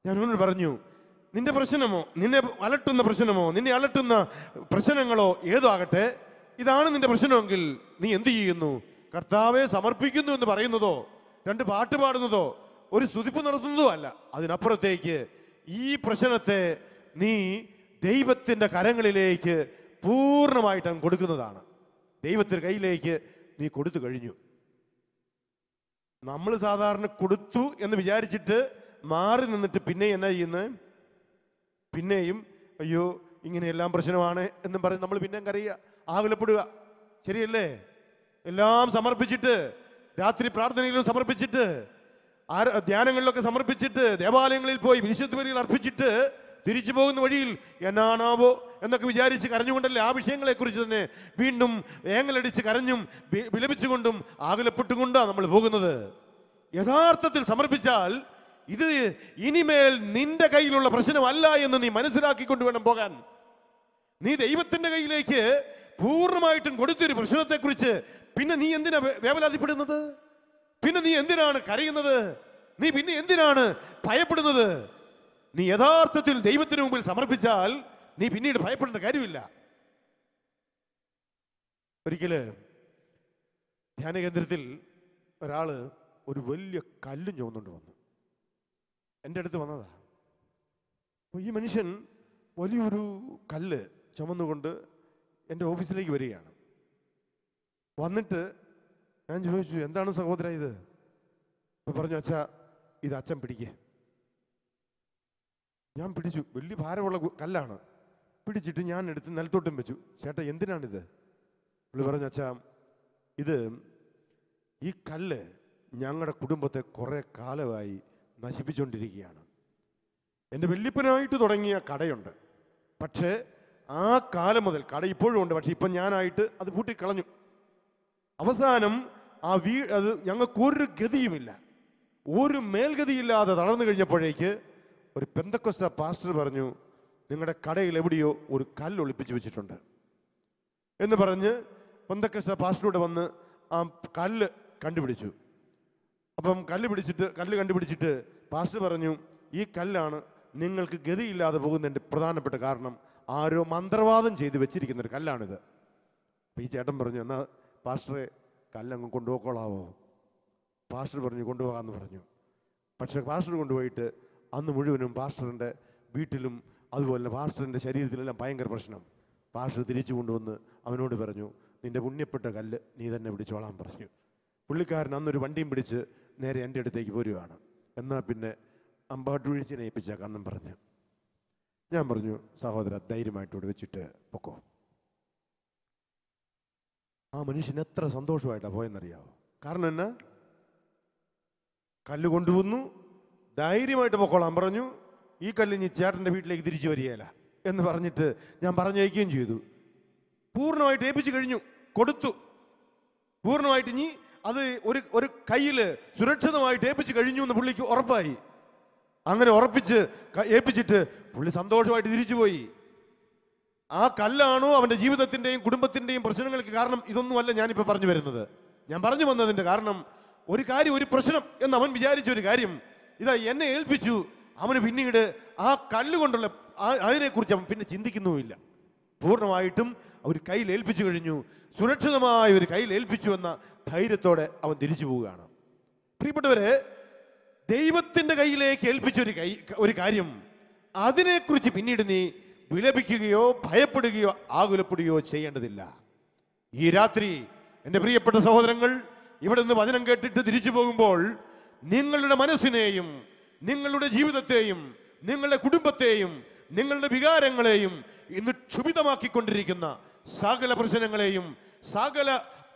ഞാൻ മുന്നിൽ പറഞ്ഞു, നിന്റെ പ്രശ്നമോ, നിന്നെ അലട്ടുന്ന പ്രശ്നമോ, നിന്നെ അലട്ടുന്ന പ്രശ്നങ്ങളോ ഏതോ ആകട്ടെ, ഇതാണ് നിന്റെ പ്രശ്നമെങ്കിൽ നീ എന്ത് ചെയ്യുന്നു? കർത്താവെ സമർപ്പിക്കുന്നു എന്ന് പറയുന്നതോ, രണ്ട് പാട്ട് പാടുന്നതോ, ഒരു സ്തുതിപ്പ് നടത്തുന്നതോ അല്ല. അതിനപ്പുറത്തേക്ക് ഈ പ്രശ്നത്തെ നീ ദൈവത്തിൻ്റെ കരങ്ങളിലേക്ക് പൂർണ്ണമായിട്ടും കൊടുക്കുന്നതാണ്. ദൈവത്തിൻ്റെ കയ്യിലേക്ക് നീ കൊടുത്തു കഴിഞ്ഞു. നമ്മൾ സാധാരണ കൊടുത്തു എന്ന് വിചാരിച്ചിട്ട് മാറി നിന്നിട്ട് പിന്നെ എന്നാ ചെയ്യുന്നത്? പിന്നെയും അയ്യോ ഇങ്ങനെയെല്ലാം പ്രശ്നമാണ് എന്നും പറഞ്ഞ് നമ്മൾ പിന്നെയും കരയുക, ആകുലപ്പെടുക. ശരിയല്ലേ? എല്ലാം സമർപ്പിച്ചിട്ട്, രാത്രി പ്രാർത്ഥനയിലും സമർപ്പിച്ചിട്ട്, ധ്യാനങ്ങളിലൊക്കെ സമർപ്പിച്ചിട്ട്, ദേവാലയങ്ങളിൽ പോയി വിശുദ്ധ ബലികൾ അർപ്പിച്ചിട്ട് തിരിച്ചു പോകുന്ന വഴിയിൽ എന്നാണാവോ എന്നൊക്കെ വിചാരിച്ച് കരഞ്ഞുകൊണ്ടല്ലേ ആ വിഷയങ്ങളെക്കുറിച്ച് തന്നെ വീണ്ടും ഏങ്ങലടിച്ച് കരഞ്ഞും വിലപിച്ചുകൊണ്ടും ആകുലപ്പെട്ടുകൊണ്ടാണ് നമ്മൾ പോകുന്നത്. യഥാർത്ഥത്തിൽ സമർപ്പിച്ചാൽ ഇത് ഇനിമേൽ നിന്റെ കയ്യിലുള്ള പ്രശ്നമല്ല എന്ന് നീ മനസ്സിലാക്കിക്കൊണ്ട് വേണം പോകാൻ. നീ ദൈവത്തിന്റെ കയ്യിലേക്ക് പൂർണ്ണമായിട്ടും കൊടുത്തൊരു പ്രശ്നത്തെക്കുറിച്ച് പിന്നെ നീ എന്തിനാ വേവലാതിപ്പെടുന്നത്? പിന്നെ നീ എന്തിനാണ് കരയുന്നത്? നീ പിന്നെ എന്തിനാണ് ഭയപ്പെടുന്നത്? നീ യഥാർത്ഥത്തിൽ ദൈവത്തിന് മുമ്പിൽ സമർപ്പിച്ചാൽ നീ പിന്നീട് ഭയപ്പെടേണ്ട കാര്യമില്ല. ഒരിക്കല് ധ്യാന കേന്ദ്രത്തിൽ ഒരാൾ ഒരു വലിയ കല്ലും ചുമന്നുകൊണ്ട് വന്നു. എൻ്റെ അടുത്ത് വന്നതാ. അപ്പോൾ ഈ മനുഷ്യൻ വലിയൊരു കല്ല് ചുമന്നുകൊണ്ട് എൻ്റെ ഓഫീസിലേക്ക് വരികയാണ്. വന്നിട്ട് ഞാൻ ചോദിച്ചു, എന്താണ് സഹോദര ഇത്? അപ്പോൾ പറഞ്ഞു, അച്ഛാ ഇത് അച്ഛൻ പിടിക്കേ. ഞാൻ പിടിച്ചു. വലിയ ഭാരമുള്ള കല്ലാണ്. പിടിച്ചിട്ട് ഞാൻ എടുത്ത് നിലത്തോട്ടും വെച്ചു. ചേട്ടാ എന്തിനാണിത്? പുള്ളി പറഞ്ഞു, അച്ഛാ ഇത് ഈ കല്ല് ഞങ്ങളുടെ കുടുംബത്തെ കുറേ കാലമായി നശിപ്പിച്ചുകൊണ്ടിരിക്കുകയാണ്. എൻ്റെ വല്യപ്പനായിട്ട് തുടങ്ങിയ കടയുണ്ട്. പക്ഷേ ആ കാലം മുതൽ കട ഇപ്പോഴും ഉണ്ട്. പക്ഷെ ഇപ്പം ഞാനായിട്ട് അത് പൂട്ടിക്കളഞ്ഞു. അവസാനം അത് ഞങ്ങൾക്കൊരു ഗതിയുമില്ല. ഒരു മേൽഗതിയില്ലാതെ തളർന്നു കഴിഞ്ഞപ്പോഴേക്ക് ഒരു പെന്തക്കോസ്ത പാസ്റ്റർ പറഞ്ഞു, നിങ്ങളുടെ കടയിൽ എവിടെയോ ഒരു കല്ല് ഒളിപ്പിച്ച് വെച്ചിട്ടുണ്ട് എന്ന് പറഞ്ഞ് പെന്തക്കോസ്ത പാസ്റ്ററോട് വന്ന് ആ കല്ല് കണ്ടുപിടിച്ചു. അപ്പം കല്ല് കണ്ടുപിടിച്ചിട്ട് പാസ്റ്റർ പറഞ്ഞു, ഈ കല്ലാണ് നിങ്ങൾക്ക് ഗതിയില്ലാതെ പോകുന്നതിൻ്റെ പ്രധാനപ്പെട്ട കാരണം. ആരോ മന്ത്രവാദം ചെയ്ത് വെച്ചിരിക്കുന്നൊരു കല്ലാണിത്. അപ്പം ഈ ചേട്ടൻ പറഞ്ഞു, എന്നാൽ പാസ്റ്ററെ കല്ലങ്ങ് കൊണ്ടുപോയിക്കോളാവോ? പാസ്റ്റർ പറഞ്ഞു, കൊണ്ടുപോകാമെന്ന് പറഞ്ഞു. പക്ഷേ പാസ്റ്റർ കൊണ്ടുപോയിട്ട് അന്ന് മുഴുവനും പാസ്റ്ററിൻ്റെ വീട്ടിലും അതുപോലെ പാസ്റ്ററിൻ്റെ ശരീരത്തിലെല്ലാം ഭയങ്കര പ്രശ്നം. പാസ്റ്റർ തിരിച്ചു കൊണ്ടുവന്ന് അവനോട് പറഞ്ഞു, നിൻ്റെ പുണ്യപ്പെട്ട കല്ല് നീ തന്നെ പിടിച്ചോളാൻ പറഞ്ഞു. പുള്ളിക്കാരൻ അന്നൊരു വണ്ടിയും പിടിച്ച് നേരെ എൻ്റെ അടുത്തേക്ക് പോരുകയാണ്. എന്നാൽ പിന്നെ അമ്പാട്ടുവീഴ്ചനെ ഏൽപ്പിച്ചേക്കാന്നും പറഞ്ഞു. ഞാൻ പറഞ്ഞു, സഹോദര ധൈര്യമായിട്ട് ഇവിടെ വെച്ചിട്ട് പൊക്കോ. ആ മനുഷ്യൻ എത്ര സന്തോഷമായിട്ടാണ് പോയെന്നറിയാവോ? കാരണം എന്നാ, കല്ല് കൊണ്ടുവന്നു, ധൈര്യമായിട്ട് പൊക്കോളാൻ പറഞ്ഞു. ഈ കല്ല് ഇനി ചേട്ടൻ്റെ വീട്ടിലേക്ക് തിരിച്ചു വരികയില്ല എന്ന് പറഞ്ഞിട്ട് ഞാൻ പറഞ്ഞയക്കുകയും ചെയ്തു. പൂർണ്ണമായിട്ട് ഏൽപ്പിച്ചു കഴിഞ്ഞു, കൊടുത്തു. പൂർണ്ണമായിട്ട് ഇനി അത് ഒരു കയ്യിൽ സുരക്ഷിതമായിട്ട് ഏൽപ്പിച്ച് കഴിഞ്ഞു എന്ന് പുള്ളിക്ക് ഉറപ്പായി. അങ്ങനെ ഉറപ്പിച്ച് ഏൽപ്പിച്ചിട്ട് പുള്ളി സന്തോഷമായിട്ട് തിരിച്ചുപോയി. ആ കല്ലാണോ അവൻ്റെ ജീവിതത്തിൻ്റെയും കുടുംബത്തിൻ്റെയും പ്രശ്നങ്ങൾക്ക് കാരണം? ഇതൊന്നുമല്ല ഞാനിപ്പോൾ പറഞ്ഞു വരുന്നത്. ഞാൻ പറഞ്ഞു വന്നതിൻ്റെ കാരണം, ഒരു കാര്യം, ഒരു പ്രശ്നം എന്ന് അവൻ വിചാരിച്ച ഒരു കാര്യം ഇതാ എന്നെ ഏൽപ്പിച്ചു. അവന് പിന്നീട് ആ കല്ലുകൊണ്ടുള്ള അതിനെക്കുറിച്ച് അവൻ പിന്നെ ചിന്തിക്കുന്നുമില്ല. പൂർണ്ണമായിട്ടും ഒരു കയ്യിൽ ഏൽപ്പിച്ചു കഴിഞ്ഞു, സുരക്ഷിതമായ ഒരു കയ്യിൽ ഏൽപ്പിച്ചു എന്ന ധൈര്യത്തോടെ അവൻ തിരിച്ചു പോവുകയാണ്. പ്രിയപ്പെട്ടവരെ, ദൈവത്തിൻ്റെ കയ്യിലേക്ക് ഏൽപ്പിച്ച ഒരു കാര്യം, അതിനെക്കുറിച്ച് പിന്നീട് നീ വിലപിക്കുകയോ ഭയപ്പെടുകയോ ആകുലപ്പെടുകയോ ചെയ്യേണ്ടതില്ല. ഈ രാത്രി എൻ്റെ പ്രിയപ്പെട്ട സഹോദരങ്ങൾ, ഇവിടെ നിന്ന് വചനം കേട്ടിട്ട് തിരിച്ചു പോകുമ്പോൾ നിങ്ങളുടെ മനസ്സിനെയും നിങ്ങളുടെ ജീവിതത്തെയും നിങ്ങളുടെ കുടുംബത്തെയും നിങ്ങളുടെ വികാരങ്ങളെയും ഇന്ന് ക്ഷുഭിതമാക്കിക്കൊണ്ടിരിക്കുന്ന സകല പ്രശ്നങ്ങളെയും സകല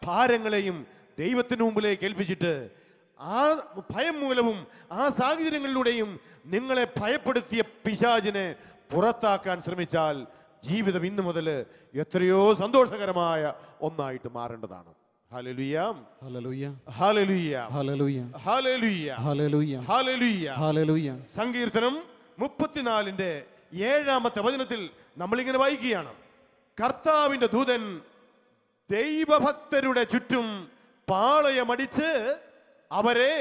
ഭാരങ്ങളെയും ദൈവത്തിന് മുമ്പിലേക്ക് ഏൽപ്പിച്ചിട്ട് ആ ഭയം മൂലവും ആ സാഹചര്യങ്ങളിലൂടെയും നിങ്ങളെ ഭയപ്പെടുത്തിയ പിശാചിനെ പുറത്താക്കാൻ ശ്രമിച്ചാൽ ജീവിതം ഇന്നു മുതൽ എത്രയോ സന്തോഷകരമായ ഒന്നായിട്ട് മാറേണ്ടതാണ്. ഹല്ലേലൂയ, ഹല്ലേലൂയ, ഹല്ലേലൂയ, ഹല്ലേലൂയ, ഹല്ലേലൂയ, ഹല്ലേലൂയ, ഹല്ലേലൂയ, ഹല്ലേലൂയ. സങ്കീർത്തനം 34-ന്റെ 7-ാമത്തെ വചനത്തിൽ നമ്മളിങ്ങനെ വായിക്കുകയാണ്, കർത്താവിന്റെ ദൂതൻ ദൈവഭക്തരുടെ ചുറ്റും പാളയമടിച്ച് അവരെ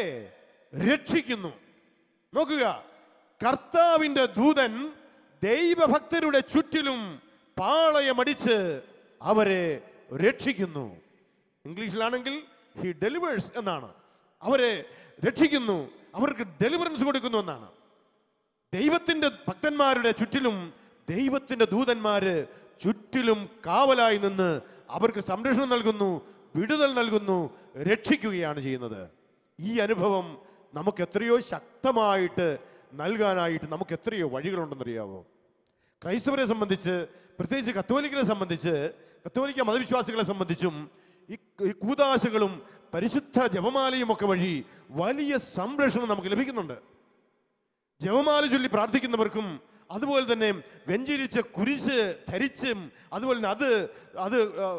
രക്ഷിക്കുന്നു. നോക്കുക, കർത്താവിന്റെ ദൂതൻ ദൈവഭക്തരുടെ ചുറ്റിലും പാളയമടിച്ച് അവരെ രക്ഷിക്കുന്നു. ഇംഗ്ലീഷിലാണെങ്കിൽ ഹി ഡെലിവേഴ്സ് എന്നാണ്. അവരെ രക്ഷിക്കുന്നു, അവർക്ക് ഡെലിവറൻസ് കൊടുക്കുന്നു എന്നാണ്. ദൈവത്തിന്റെ ഭക്തന്മാരുടെ ചുറ്റിലും ദൈവത്തിന്റെ ദൂതന്മാര് ചുറ്റിലും കാവലായി നിന്ന് അവർക്ക് സംരക്ഷണം നൽകുന്നു, വിടുതൽ നൽകുന്നു, രക്ഷിക്കുകയാണ് ചെയ്യുന്നത്. ഈ അനുഭവം നമുക്ക് എത്രയോ ശക്തമായിട്ട് നൽകാനായിട്ട് നമുക്ക് എത്രയോ വഴികളുണ്ടെന്നറിയാവോ? ക്രൈസ്തവരെ സംബന്ധിച്ച്, പ്രത്യേകിച്ച് കത്തോലിക്കരെ സംബന്ധിച്ച്, കത്തോലിക്ക മതവിശ്വാസികളെ സംബന്ധിച്ചും ഈ കൂദാശകളും പരിശുദ്ധ ജപമാലയും ഒക്കെ വഴി വലിയ സംരക്ഷണം നമുക്ക് ലഭിക്കുന്നുണ്ട്. ജപമാല ചൊല്ലി പ്രാർത്ഥിക്കുന്നവർക്കും അതുപോലെ തന്നെ വെഞ്ചരിച്ച കുരിശ് ധരിച്ചും അതുപോലെ തന്നെ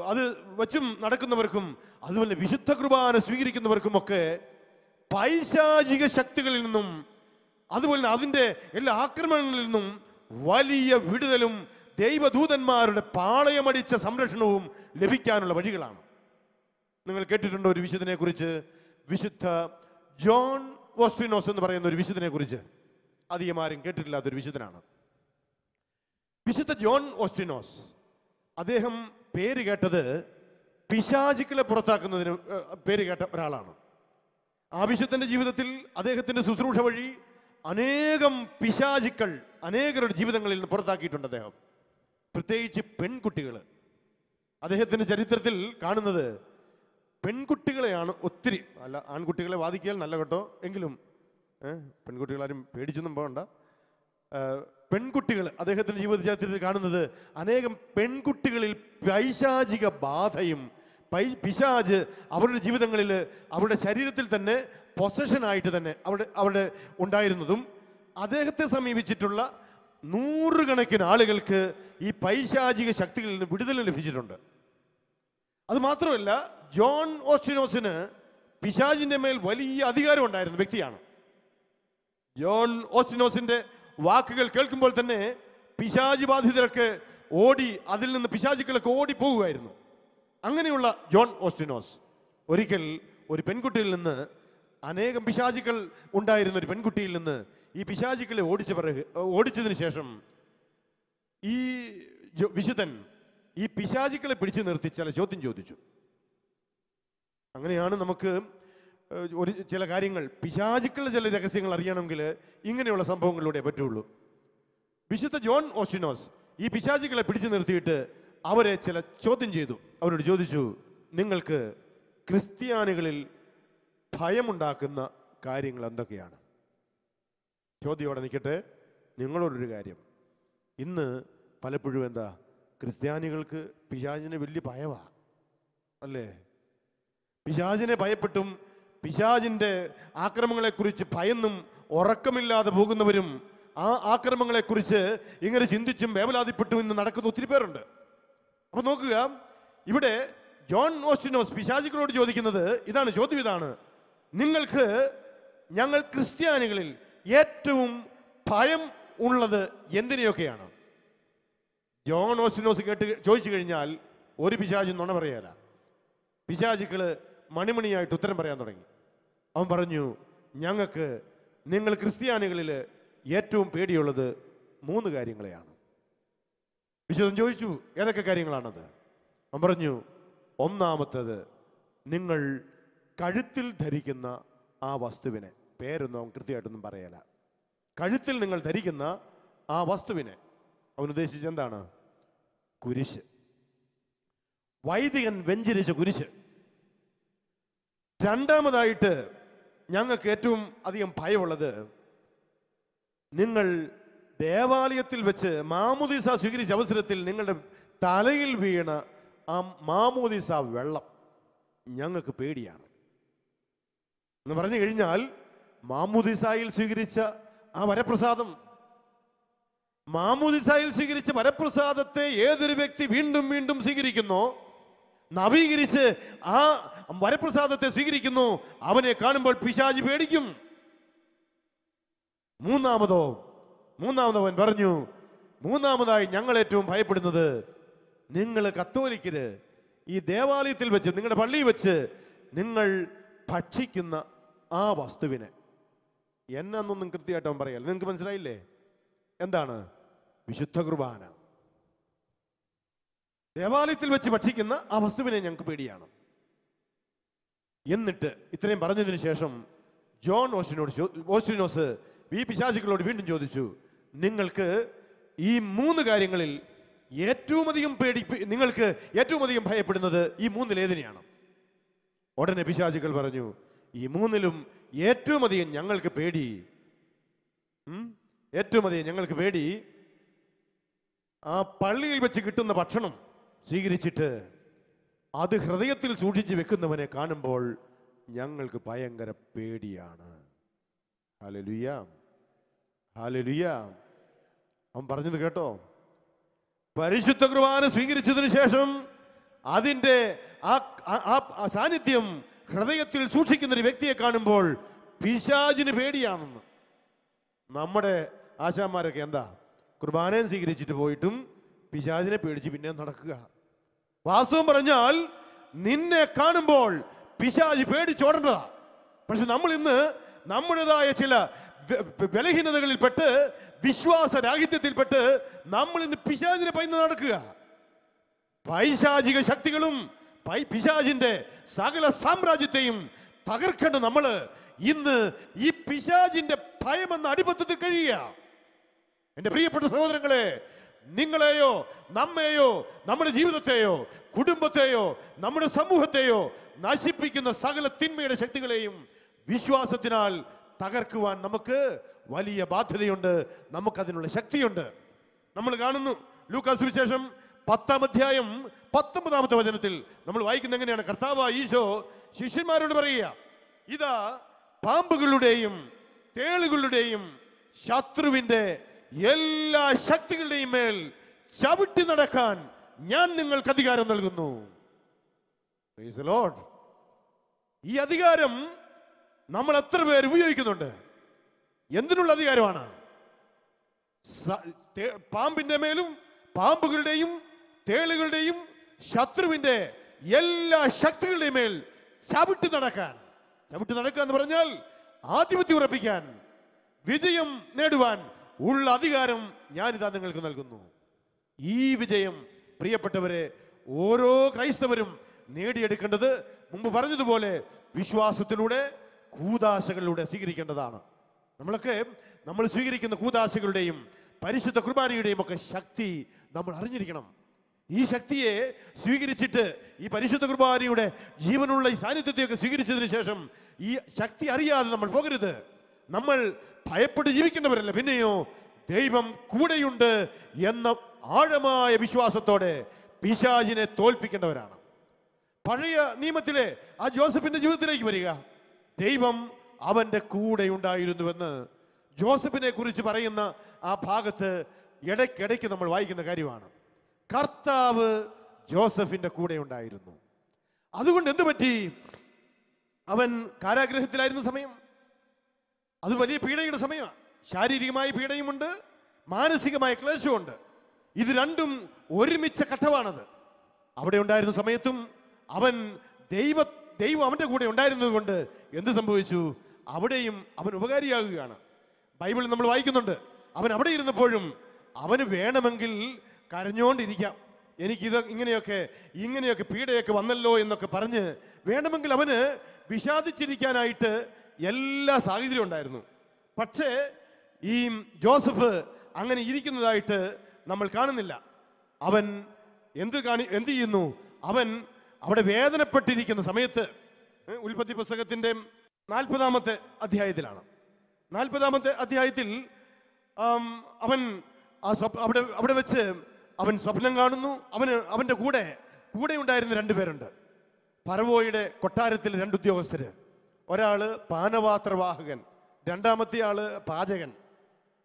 അത് വച്ചും നടക്കുന്നവർക്കും അതുപോലെ വിശുദ്ധ കുർബാന സ്വീകരിക്കുന്നവർക്കും ഒക്കെ പൈശാചിക ശക്തികളിൽ നിന്നും അതുപോലെ അതിൻ്റെ എല്ലാ ആക്രമണങ്ങളിൽ നിന്നും വലിയ വിടുതലും ദൈവദൂതന്മാരുടെ പാളയമടിച്ച സംരക്ഷണവും ലഭിക്കാനുള്ള വഴികളാണ്. നിങ്ങൾ കേട്ടിട്ടുണ്ടോ ഒരു വിശുദ്ധനെ കുറിച്ച്? വിശുദ്ധ ജോൺ ഓസ്ട്രിനോസ് എന്ന് പറയുന്ന ഒരു വിശുദ്ധനെ കുറിച്ച് അധികം ആരും കേട്ടിട്ടില്ലാത്തൊരു വിശുദ്ധനാണ് വിശുദ്ധ ജോൺ ഓസ്ട്രിനോസ്. അദ്ദേഹം പേര് കേട്ടത് പിശാചുക്കളെ പുറത്താക്കുന്നതിന് പേര് കേട്ട ഒരാളാണ്. ആവശ്യത്തിൻ്റെ ജീവിതത്തിൽ അദ്ദേഹത്തിൻ്റെ ശുശ്രൂഷ വഴി അനേകം പിശാചുക്കൾ അനേകരുടെ ജീവിതങ്ങളിൽ നിന്ന് പുറത്താക്കിയിട്ടുണ്ട് അദ്ദേഹം. പ്രത്യേകിച്ച് പെൺകുട്ടികൾ. അദ്ദേഹത്തിൻ്റെ ചരിത്രത്തിൽ കാണുന്നത് പെൺകുട്ടികളെയാണ് ഒത്തിരി. അല്ല, ആൺകുട്ടികളെ വാദിക്കാൻ നല്ല കേട്ടോ, എങ്കിലും പെൺകുട്ടികളാരും പേടിച്ചൊന്നും പോകണ്ട. പെൺകുട്ടികൾ അദ്ദേഹത്തിൻ്റെ ജീവിത ചരിത്രത്തിൽ കാണുന്നത് അനേകം പെൺകുട്ടികളിൽ പൈശാചിക ബാധയും പിശാച് അവരുടെ ജീവിതങ്ങളിൽ അവരുടെ ശരീരത്തിൽ തന്നെ പൊസഷനായിട്ട് തന്നെ അവിടെ ഉണ്ടായിരുന്നതും അദ്ദേഹത്തെ സമീപിച്ചിട്ടുള്ള നൂറുകണക്കിന് ആളുകൾക്ക് ഈ പൈശാചിക ശക്തികളിൽ നിന്ന് വിടുതൽ ലഭിച്ചിട്ടുണ്ട്. അതുമാത്രമല്ല, ജോൺ ഓസ്റ്റിനോസിന് പിശാചിൻ്റെ മേൽ വലിയ അധികാരം ഉണ്ടായിരുന്ന വ്യക്തിയാണ്. ജോൺ ഓസ്റ്റിനോസിന്റെ വാക്കുകൾ കേൾക്കുമ്പോൾ തന്നെ പിശാചി ബാധിതരൊക്കെ അതിൽ നിന്ന് പിശാചുക്കളൊക്കെ ഓടിപ്പോകുമായിരുന്നു. അങ്ങനെയുള്ള ജോൺ ഓസ്റ്റിനോസ് ഒരിക്കൽ ഒരു പെൺകുട്ടിയിൽ നിന്ന്, അനേകം പിശാചുക്കൾ ഉണ്ടായിരുന്ന ഒരു പെൺകുട്ടിയിൽ നിന്ന് ഈ പിശാചുക്കളെ ഓടിച്ചതിന് ശേഷം ഈ വിശുദ്ധൻ ഈ പിശാചുക്കളെ പിടിച്ചു നിർത്തി ചില ചോദ്യം ചോദിച്ചു. അങ്ങനെയാണ് നമുക്ക് ചില കാര്യങ്ങൾ, പിശാചുക്കളുടെ ചില രഹസ്യങ്ങൾ അറിയണമെങ്കിൽ ഇങ്ങനെയുള്ള സംഭവങ്ങളിലൂടെ പറ്റുള്ളൂ. വിശുദ്ധ ജോൺ ഓസ്റ്റിനോസ് ഈ പിശാചുക്കളെ പിടിച്ചു നിർത്തിയിട്ട് അവരെ ചില ചോദ്യം ചെയ്തു. അവരോട് ചോദിച്ചു, നിങ്ങൾക്ക് ക്രിസ്ത്യാനികളിൽ ഭയമുണ്ടാക്കുന്ന കാര്യങ്ങൾ എന്തൊക്കെയാണ്? ചോദ്യമോടെ നിൽക്കട്ടെ. നിങ്ങളോടൊരു കാര്യം, ഇന്ന് പലപ്പോഴും എന്താ, ക്രിസ്ത്യാനികൾക്ക് പിശാചിനെ വലിയ ഭയവാ, അല്ലേ? പിശാചിനെ ഭയപ്പെട്ടും പിശാചിൻ്റെ ആക്രമണങ്ങളെക്കുറിച്ച് ഭയന്നും ഉറക്കമില്ലാതെ പോകുന്നവരും ആ ആക്രമണങ്ങളെക്കുറിച്ച് ഇങ്ങനെ ചിന്തിച്ചും വേവലാതിപ്പെട്ടും ഇന്ന് നടക്കുന്ന ഒത്തിരി പേരുണ്ട്. അപ്പൊ നോക്കുക, ഇവിടെ ജോൺ ഓസ്റ്റിനോസ് പിശാചുക്കളോട് ചോദിക്കുന്നത് ഇതാണ്, ചോദ്യം ഇതാണ്, നിങ്ങൾക്ക് ഞങ്ങൾ ക്രിസ്ത്യാനികളിൽ ഏറ്റവും ഭയം ഉള്ളത് എന്തിനെയൊക്കെയാണ്? ജോൺ ഓസ്റ്റിനോസ് ചോദിച്ചു കഴിഞ്ഞാൽ ഒരു പിശാചും നുണ പറയാല. പിശാചുക്കള് മണിമണിയായിട്ട് ഉത്തരം പറയാൻ തുടങ്ങി. അവൻ പറഞ്ഞു, നിങ്ങൾ ക്രിസ്ത്യാനികളിൽ ഏറ്റവും പേടിയുള്ളത് 3 കാര്യങ്ങളെയാണ്. വിശുദ്ധൻ ചോദിച്ചു, ഏതൊക്കെ കാര്യങ്ങളാണത്? അവൻ പറഞ്ഞു, ഒന്നാമത്തേത്, നിങ്ങൾ കഴുത്തിൽ ധരിക്കുന്ന ആ വസ്തുവിനെ, പേരൊന്നും അവൻ കൃത്യമായിട്ടൊന്നും പറയല, കഴുത്തിൽ നിങ്ങൾ ധരിക്കുന്ന ആ വസ്തുവിനെ. അവൻ ഉദ്ദേശിച്ചത് എന്താണ്? കുരിശ്. വൈദികൻ വെഞ്ചരിച്ച കുരിശ്. രണ്ടാമതായിട്ട് ഞങ്ങൾക്ക് ഏറ്റവും അധികം ഭയമുള്ളത്, നിങ്ങൾ ദേവാലയത്തിൽ വെച്ച് മാമോദീസ സ്വീകരിച്ച അവസരത്തിൽ നിങ്ങളുടെ തലയിൽ വീണ ആ മാമോദീസ വെള്ളം ഞങ്ങൾക്ക് പേടിയാണ് എന്ന് പറഞ്ഞു കഴിഞ്ഞാൽ, മാമോദീസായിൽ സ്വീകരിച്ച ആ വരപ്രസാദം, മാമോദീസായിൽ സ്വീകരിച്ച വരപ്രസാദത്തെ ഏതൊരു വ്യക്തി വീണ്ടും വീണ്ടും സ്വീകരിക്കുന്നോ, നവീകരിച്ച് ആ വരപ്രസാദത്തെ സ്വീകരിക്കുന്നു, അവനെ കാണുമ്പോൾ പിശാചി പേടിക്കും. മൂന്നാമതവൻ പറഞ്ഞു, മൂന്നാമതായി ഞങ്ങൾ ഏറ്റവും ഭയപ്പെടുന്നത്, നിങ്ങൾ കത്തോലിക്കര് ഈ ദേവാലയത്തിൽ വെച്ച്, നിങ്ങളുടെ പള്ളിയിൽ വെച്ച് നിങ്ങൾ ഭക്ഷിക്കുന്ന ആ വസ്തുവിനെ. എന്നൊന്നും കൃത്യമായിട്ട് അവൻ പറയാം. നിങ്ങൾക്ക് മനസ്സിലായില്ലേ? എന്താണ്? വിശുദ്ധ കുർബാന. ദേവാലയത്തിൽ വെച്ച് ഭക്ഷിക്കുന്ന ആ വസ്തുവിനെ ഞങ്ങൾക്ക് പേടിയാണ്. എന്നിട്ട് ഇത്രയും പറഞ്ഞതിന് ശേഷം ജോൺ ഓസ്റ്റിനോസ് ഈ പിശാചുക്കളോട് വീണ്ടും ചോദിച്ചു, നിങ്ങൾക്ക് ഈ 3 കാര്യങ്ങളിൽ നിങ്ങൾക്ക് ഏറ്റവും അധികം ഭയപ്പെടുന്നത് ഈ 3-ൽ ഏതിനെയാണ്? ഉടനെ പിശാചുക്കൾ പറഞ്ഞു, ഈ 3-ലും ഏറ്റവും അധികം ഞങ്ങൾക്ക് പേടി ആ പള്ളിയിൽ വെച്ച് കിട്ടുന്ന ഭക്ഷണം സ്വീകരിച്ചിട്ട് അത് ഹൃദയത്തിൽ സൂക്ഷിച്ച് വെക്കുന്നവനെ കാണുമ്പോൾ ഞങ്ങൾക്ക് ഭയങ്കര പേടിയാണ്. Hallelujah, hallelujah. അവൻ പറഞ്ഞത് കേട്ടോ? പരിശുദ്ധ കുർബാന സ്വീകരിച്ചതിന് ശേഷം അതിൻ്റെ ആ സാന്നിധ്യം ഹൃദയത്തിൽ സൂക്ഷിക്കുന്ന ഒരു വ്യക്തിയെ കാണുമ്പോൾ പിശാചിന് പേടിയാണെന്ന്. നമ്മുടെ ആശാന്മാരൊക്കെ എന്താ, കുർബാനയും സ്വീകരിച്ചിട്ട് പോയിട്ടും പിശാചിനെ പേടിച്ച് പിന്നെ നടക്കുക. വാസ്തവം പറഞ്ഞാൽ നിന്നെ കാണുമ്പോൾ പിശാചി പേടിച്ചോടേണ്ടതാ. പക്ഷെ നമ്മൾ ഇന്ന് നമ്മുടേതായ ചില ബലഹീനതകളിൽപ്പെട്ട്, വിശ്വാസരാഹിത്യത്തിൽപ്പെട്ട് നമ്മൾ ഇന്ന് പിശാചിനെ പൈന്ന് നടക്കുക. പൈശാചിക ശക്തികളും പിശാചിന്റെ സകല സാമ്രാജ്യത്തെയും തകർക്കേണ്ട നമ്മള് ഇന്ന് ഈ പിശാചിന്റെ ഭയമെന്ന അടിമത്തത്തിൽ കഴിയുക. എന്റെ പ്രിയപ്പെട്ട സഹോദരങ്ങളെ, നിങ്ങളെയോ നമ്മെയോ നമ്മുടെ ജീവിതത്തെയോ കുടുംബത്തെയോ നമ്മുടെ സമൂഹത്തെയോ നശിപ്പിക്കുന്ന സകല തിന്മയുടെ ശക്തികളെയും വിശ്വാസത്തിനാൽ തകർക്കുവാൻ നമുക്ക് വലിയ ബാധ്യതയുണ്ട്, നമുക്കതിനുള്ള ശക്തിയുണ്ട്. നമ്മൾ കാണുന്നു ലൂക്കാസ് സുവിശേഷം 10-ാം അധ്യായം 19-ാമത്തെ വചനത്തിൽ നമ്മൾ വായിക്കുന്ന എങ്ങനെയാണ്? കർത്താവായ ഈശോ ശിഷ്യന്മാരോട് പറയുക, ഇതാ പാമ്പുകളുടെയും തേളുകളുടെയും ശത്രുവിന്റെ എല്ലാ ശക്തികളുടെയും മേൽ ചവിട്ടി നടക്കാൻ ഞാൻ നിങ്ങൾക്ക് അധികാരം നൽകുന്നു. Praise the Lord. ഈ അധികാരം നമ്മൾ എത്ര പേർ ഉപയോഗിക്കുന്നുണ്ട്? എന്തിനുള്ള അധികാരമാണ്? പാമ്പിന്റെ മേലും പാമ്പുകളുടെയും തേളുകളുടെയും ശത്രുവിന്റെ എല്ലാ ശക്തികളുടെയും മേൽ ചവിട്ടി നടക്കാൻ. ചവിട്ടി നടക്കുക എന്ന് പറഞ്ഞാൽ ആധിപത്യം ഉറപ്പിക്കാൻ, വിജയം നേടുവാൻ ഉള്ള അധികാരം ഞാനിതാ നിങ്ങൾക്ക് നൽകുന്നു. ഈ വിജയം പ്രിയപ്പെട്ടവരെ ഓരോ ക്രൈസ്തവരും നേടിയെടുക്കേണ്ടത് മുമ്പ് പറഞ്ഞതുപോലെ വിശ്വാസത്തിലൂടെ കൂദാശകളിലൂടെ സ്വീകരിക്കേണ്ടതാണ്. നമ്മൾ സ്വീകരിക്കുന്ന കൂദാശകളുടെയും പരിശുദ്ധ കുർബാനയുടെയും ഒക്കെ ശക്തി നമ്മൾ അറിഞ്ഞിരിക്കണം. ഈ ശക്തിയെ സ്വീകരിച്ചിട്ട് ഈ പരിശുദ്ധ കുർബാനയുടെ ജീവനുള്ള ഈ സാന്നിധ്യത്തെയൊക്കെ സ്വീകരിച്ചതിന് ശേഷം ഈ ശക്തി അറിയാതെ നമ്മൾ പോകരുത്. നമ്മൾ ഭയപ്പെട്ട് ജീവിക്കേണ്ടവരല്ല, പിന്നെയോ ദൈവം കൂടെയുണ്ട് എന്ന ആഴമായ വിശ്വാസത്തോടെ പിശാചിനെ തോൽപ്പിക്കേണ്ടവരാണ്. പഴയ നിയമത്തിലെ ആ ജോസഫിന്റെ ജീവിതത്തിലേക്ക് വരിക. ദൈവം അവന്റെ കൂടെ ഉണ്ടായിരുന്നുവെന്ന് ജോസഫിനെ കുറിച്ച് പറയുന്ന ആ ഭാഗത്ത് ഇടയ്ക്കിടയ്ക്ക് നമ്മൾ വായിക്കുന്ന കാര്യമാണ്. കർത്താവ് ജോസഫിന്റെ കൂടെ ഉണ്ടായിരുന്നു. അതുകൊണ്ട് എന്തു പറ്റി? അവൻ കാരാഗ്രഹത്തിലായിരുന്ന സമയം അത് വലിയ പീഡയുടെ സമയമാണ്. ശാരീരികമായ പീഡയുമുണ്ട്, മാനസികമായ ക്ലേശമുണ്ട്. ഇത് രണ്ടും ഒരുമിച്ച ഘട്ടമാണത്. അവിടെ ഉണ്ടായിരുന്ന സമയത്തും ദൈവം അവന്റെ കൂടെ ഉണ്ടായിരുന്നത് കൊണ്ട് എന്ത് സംഭവിച്ചു? അവിടെയും അവൻ ഉപകാരിയാകുകയാണ്. ബൈബിളിൽ നമ്മൾ വായിക്കുന്നുണ്ട്, അവൻ അവിടെ ഇരുന്നപ്പോഴും അവന് വേണമെങ്കിൽ കരഞ്ഞോണ്ടിരിക്കാം. എനിക്കിത് ഇങ്ങനെയൊക്കെ പീഡയൊക്കെ വന്നല്ലോ എന്നൊക്കെ പറഞ്ഞ് വേണമെങ്കിൽ അവന് വിഷാദിച്ചിരിക്കാനായിട്ട് എല്ലാ സാഹചര്യവും ഉണ്ടായിരുന്നു. പക്ഷേ ഈ ജോസഫ് അങ്ങനെ ഇരിക്കുന്നതായിട്ട് നമ്മൾ കാണുന്നില്ല. അവൻ എന്ത് ചെയ്യുന്നു? അവൻ അവിടെ വേദനപ്പെട്ടിരിക്കുന്ന സമയത്ത് ഉൽപ്പത്തി പുസ്തകത്തിന്റെ 40-ാമത്തെ അധ്യായത്തിലാണ്. 40-ാമത്തെ അധ്യായത്തിൽ അവൻ അവിടെ വെച്ച് അവൻ സ്വപ്നം കാണുന്നു. അവന്റെ കൂടെ ഉണ്ടായിരുന്ന 2 പേരുണ്ട്. ഫറവോയുടെ കൊട്ടാരത്തിൽ 2 ഉദ്യോഗസ്ഥര്. ഒരാള് പാനപാത്രവാഹകൻ, രണ്ടാമത്തെ ആള് പാചകൻ.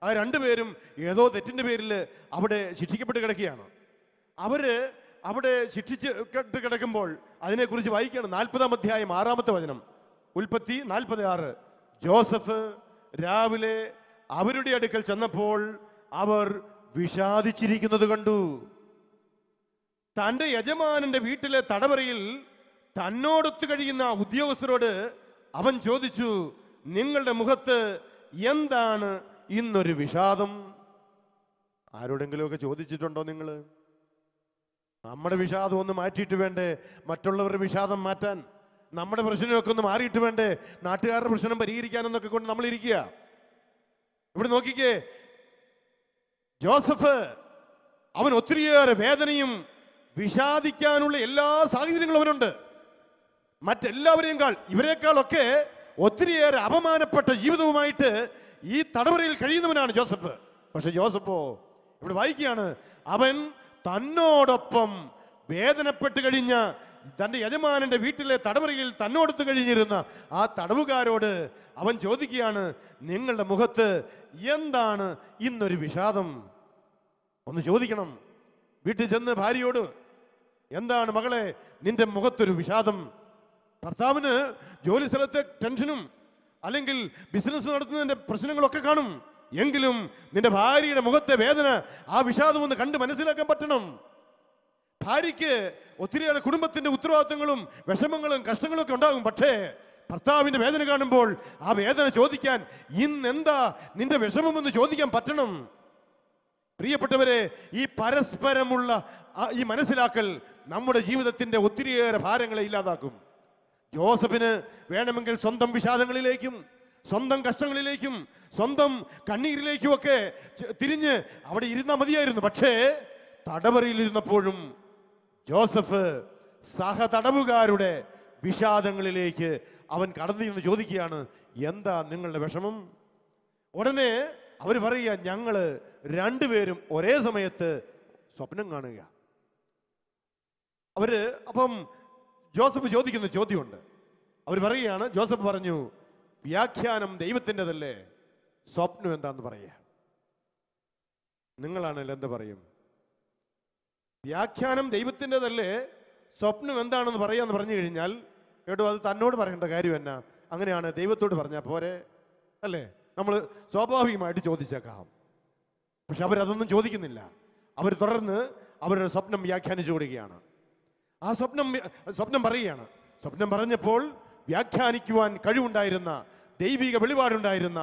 ആ 2 പേരും ഏതോ തെറ്റിന്റെ പേരിൽ അവിടെ ശിക്ഷിക്കപ്പെട്ട് കിടക്കുകയാണ്. അവര് അവിടെ ശിക്ഷിച്ച് കിടക്കുമ്പോൾ അതിനെക്കുറിച്ച് വായിക്കുകയാണ്. 40-ാം അധ്യായം 6-ാമത്തെ വചനം, ഉൽപ്പത്തി 40:6. ജോസഫ് രാവിലെ അവരുടെ അടുക്കൽ ചെന്നപ്പോൾ അവർ വിഷാദിച്ചിരിക്കുന്നത് കണ്ടു. തന്റെ യജമാനന്റെ വീട്ടിലെ തടവറയിൽ തന്നോടൊത്ത് കഴിയുന്ന ഉദ്യോഗസ്ഥരോട് അവൻ ചോദിച്ചു, നിങ്ങളുടെ മുഖത്ത് എന്താണ് ഇന്നൊരു വിഷാദം? ആരോടെങ്കിലുമൊക്കെ ചോദിച്ചിട്ടുണ്ടോ നിങ്ങൾ? നമ്മുടെ വിഷാദം ഒന്ന് മാറ്റിയിട്ട് വേണ്ടേ മറ്റുള്ളവരുടെ വിഷാദം മാറ്റാൻ? നമ്മുടെ പ്രശ്നമൊക്കെ ഒന്ന് മാറിയിട്ട് വേണ്ടേ നാട്ടുകാരുടെ പ്രശ്നം പരിഹരിക്കാനെന്നൊക്കെ കൊണ്ട് നമ്മൾ ഇരിക്കുക? ഇവിടെ നോക്കിക്കേ, ജോസഫ് അവൻ ഒത്തിരിയേറെ വേദനയും വിഷാദിക്കാനുള്ള എല്ലാ സാഹചര്യങ്ങളും അവനുണ്ട്. ഇവരെക്കാളൊക്കെ ഒത്തിരിയേറെ അപമാനപ്പെട്ട ജീവിതവുമായിട്ട് ഈ തടവറയിൽ കഴിയുന്നവനാണ് ജോസഫ്. പക്ഷെ ജോസഫോ ഇവിടെ വായിക്കുകയാണ്, അവൻ തന്നോടൊപ്പം വേദനപ്പെട്ട് കഴിഞ്ഞ തന്റെ യജമാനന്റെ വീട്ടിലെ തടവറയിൽ തന്നോടൊത്ത് കഴിഞ്ഞിരുന്ന ആ തടവുകാരോട് അവൻ ചോദിക്കുകയാണ്, നിങ്ങളുടെ മുഖത്ത് എന്താണ് ഇന്നൊരു വിഷാദം? ഒന്ന് ചോദിക്കണം. വീട്ടിൽ ചെന്ന് ഭാര്യയോട്, എന്താണ് മകളെ നിന്റെ മുഖത്തൊരു വിഷാദം? ഭർത്താവിന് ജോലി സ്ഥലത്തെ ടെൻഷനും അല്ലെങ്കിൽ ബിസിനസ് നടത്തുന്നതിന്റെ പ്രശ്നങ്ങളൊക്കെ കാണും. എങ്കിലും നിന്റെ ഭാര്യയുടെ മുഖത്തെ വേദന, ആ വിഷാദം ഒന്ന് കണ്ട് മനസ്സിലാക്കാൻ പറ്റണം. ഭാര്യയ്ക്ക് ഒത്തിരിയേറെ കുടുംബത്തിന്റെ ഉത്തരവാദിത്തങ്ങളും വിഷമങ്ങളും കഷ്ടങ്ങളും ഒക്കെ ഉണ്ടാകും. പക്ഷേ ഭർത്താവിന്റെ വേദന കാണുമ്പോൾ ആ വേദന ചോദിക്കാൻ, ഇന്നെന്താ നിന്റെ വിഷമമെന്ന് ചോദിക്കാൻ പറ്റണം. പ്രിയപ്പെട്ടവരെ, ഈ പരസ്പരമുള്ള ഈ മനസ്സിലാക്കൽ നമ്മുടെ ജീവിതത്തിൻ്റെ ഒത്തിരിയേറെ ഭാരങ്ങളെ ഇല്ലാതാക്കും. ജോസഫിന് വേണമെങ്കിൽ സ്വന്തം വിഷാദങ്ങളിലേക്കും സ്വന്തം കഷ്ടങ്ങളിലേക്കും സ്വന്തം കണ്ണീരിലേക്കുമൊക്കെ തിരിഞ്ഞ് അവിടെ ഇരുന്നാൽ മതിയായിരുന്നു. പക്ഷേ തടവറയിലിരുന്നപ്പോഴും ജോസഫ് സഹതടവുകാരുടെ വിഷാദങ്ങളിലേക്ക് അവൻ കടന്നു ചെന്ന് ചോദിക്കുകയാണ്, എന്താ നിങ്ങളുടെ വിഷമം? ഉടനെ അവർ പറയുക, ഞങ്ങൾ രണ്ടുപേരും ഒരേ സമയത്ത് സ്വപ്നം കാണുക. അപ്പം ജോസഫ് ചോദിക്കുന്ന ചോദ്യമുണ്ട്. അവർ പറയുകയാണ്, ജോസഫ് പറഞ്ഞു, വ്യാഖ്യാനം ദൈവത്തിൻ്റെതല്ലേ, സ്വപ്നം എന്താന്ന് പറയുക. നിങ്ങളാണല്ലോ എന്താ പറയും? വ്യാഖ്യാനം ദൈവത്തിൻ്റെതല്ലേ, സ്വപ്നം എന്താണെന്ന് പറയാന്ന് പറഞ്ഞു കഴിഞ്ഞാൽ കേട്ടോ, അത് തന്നോട് പറയേണ്ട കാര്യം എന്നാ? അങ്ങനെയാണ് ദൈവത്തോട് പറഞ്ഞാൽ പോരെ അല്ലേ? നമ്മൾ സ്വാഭാവികമായിട്ട് ചോദിച്ചേക്കാം. പക്ഷെ അവരതൊന്നും ചോദിക്കുന്നില്ല. അവർ തുടർന്ന് അവരുടെ സ്വപ്നം വ്യാഖ്യാനിച്ചു കൊടുക്കുകയാണ്. ആ സ്വപ്നം പറയുകയാണ്. സ്വപ്നം പറഞ്ഞപ്പോൾ വ്യാഖ്യാനിക്കുവാൻ കഴിവുണ്ടായിരുന്ന, ദൈവിക വെളിപാടുണ്ടായിരുന്ന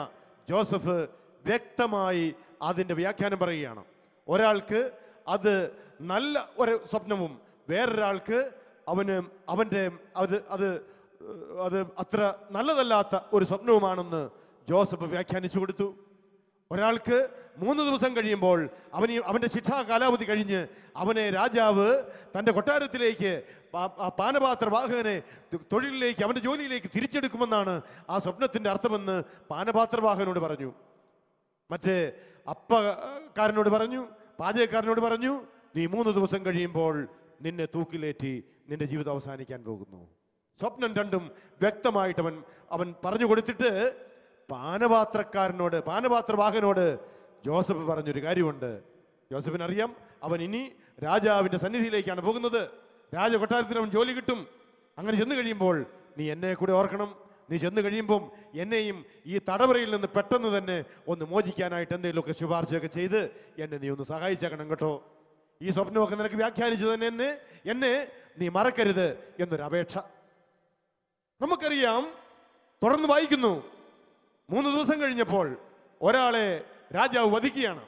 ജോസഫ് വ്യക്തമായി അതിൻ്റെ വ്യാഖ്യാനം പറയുകയാണ്. ഒരാൾക്ക് അത് നല്ല ഒരു സ്വപ്നവും വേറൊരാൾക്ക് അവൻ്റെ അത് അത്ര നല്ലതല്ലാത്ത ഒരു സ്വപ്നവുമാണെന്ന് ജോസഫ് വ്യാഖ്യാനിച്ചു കൊടുത്തു. ഒരാൾക്ക് 3 ദിവസം കഴിയുമ്പോൾ അവൻ്റെ ശിക്ഷാ കാലാവധി കഴിഞ്ഞ് അവനെ രാജാവ് തൻ്റെ കൊട്ടാരത്തിലേക്ക്, പാനപാത്രവാഹകനെ തൊഴിലിലേക്ക്, അവൻ്റെ ജോലിയിലേക്ക് തിരിച്ചെടുക്കുമെന്നാണ് ആ സ്വപ്നത്തിൻ്റെ അർത്ഥമെന്ന് പാനപാത്രവാഹകനോട് പറഞ്ഞു. മറ്റേ അപ്പക്കാരനോട് പറഞ്ഞു, പാചകക്കാരനോട് പറഞ്ഞു, നീ 3 ദിവസം കഴിയുമ്പോൾ നിന്നെ തൂക്കിലേറ്റി നിന്റെ ജീവിതം അവസാനിക്കാൻ പോകുന്നു. സ്വപ്നം രണ്ടും വ്യക്തമായിട്ട് അവൻ പറഞ്ഞു കൊടുത്തിട്ട് പാനപാത്രവാഹകനോട് ജോസഫ് പറഞ്ഞൊരു കാര്യമുണ്ട്. ജോസഫിനറിയാം അവൻ ഇനി രാജാവിൻ്റെ സന്നിധിയിലേക്കാണ് പോകുന്നത്. രാജകൊട്ടാരത്തിൽ അവൻ ജോലി കിട്ടും. അങ്ങനെ ചെന്ന് കഴിയുമ്പോൾ നീ എന്നെ കൂടെ ഓർക്കണം. നീ ചെന്ന് കഴിയുമ്പം എന്നെയും ഈ തടവറയിൽ നിന്ന് പെട്ടെന്ന് തന്നെ ഒന്ന് മോചിക്കാനായിട്ട് എന്തെങ്കിലുമൊക്കെ ശുപാർശയൊക്കെ ചെയ്ത് എന്നെ നീ ഒന്ന് സഹായിച്ചേക്കണം കേട്ടോ. ഈ സ്വപ്നമൊക്കെ നിനക്ക് വ്യാഖ്യാനിച്ചു തന്നെ എന്നെ നീ മറക്കരുത് എന്നൊരു അപേക്ഷ. നമുക്കറിയാം, തുടർന്ന് വായിക്കുന്നു, 3 ദിവസം കഴിഞ്ഞപ്പോൾ ഒരാളെ രാജാവ് വധിക്കുകയാണ്.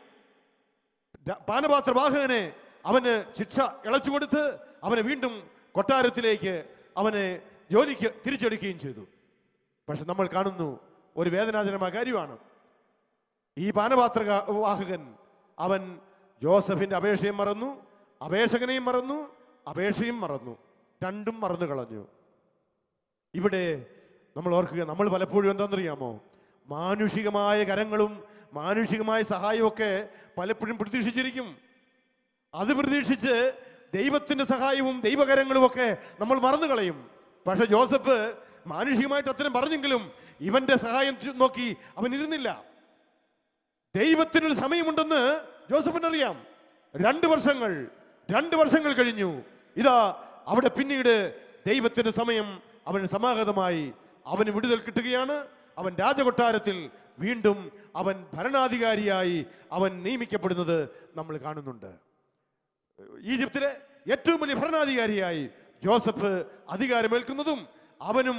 പാനപാത്രവാഹകനെ അവന് ശിക്ഷ ഇളച്ചു കൊടുത്ത് അവനെ വീണ്ടും കൊട്ടാരത്തിലേക്ക് അവനെ ജോലിക്ക് തിരിച്ചെടുക്കുകയും ചെയ്തു. പക്ഷെ നമ്മൾ കാണുന്നു ഒരു വേദനാജനമായ കാര്യമാണ്. ഈ പാനപാത്രവാഹകൻ അവൻ ജോസഫിന്റെ അപേക്ഷയും മറന്നു, അപേക്ഷകനെയും മറന്നു, അപേക്ഷയും മറന്നു, രണ്ടും മറന്നു കളഞ്ഞു. ഇവിടെ നമ്മൾ ഓർക്കുക, നമ്മൾ പലപ്പോഴും എന്താണെന്നറിയാമോ, മാനുഷികമായ കരങ്ങളും മാനുഷികമായ സഹായവും ഒക്കെ പലപ്പോഴും പ്രതീക്ഷിച്ചിരിക്കും. അത് പ്രതീക്ഷിച്ച് ദൈവത്തിന്റെ സഹായവും ദൈവകരങ്ങളും ഒക്കെ നമ്മൾ മറന്നു കളയും. പക്ഷെ ജോസഫ് മാനുഷികമായിട്ട് അത്രയും പറഞ്ഞെങ്കിലും ഇവന്റെ സഹായം നോക്കി അവൻ ഇരുന്നില്ല. ദൈവത്തിനൊരു സമയമുണ്ടെന്ന് ജോസഫിനറിയാം. 2 വർഷങ്ങൾ കഴിഞ്ഞു. ഇതാ അവിടെ പിന്നീട് ദൈവത്തിന്റെ സമയം അവന് സമാഗതമായി. അവന് വിടുതൽ കിട്ടുകയാണ്. അവൻ രാജകൊട്ടാരത്തിൽ വീണ്ടും അവൻ ഭരണാധികാരിയായി അവൻ നിയമിക്കപ്പെടുന്നത് നമ്മൾ കാണുന്നുണ്ട്. ഈജിപ്തിലെ ഏറ്റവും വലിയ ഭരണാധികാരിയായി ജോസഫ് അധികാരമേൽക്കുന്നതും അവനെ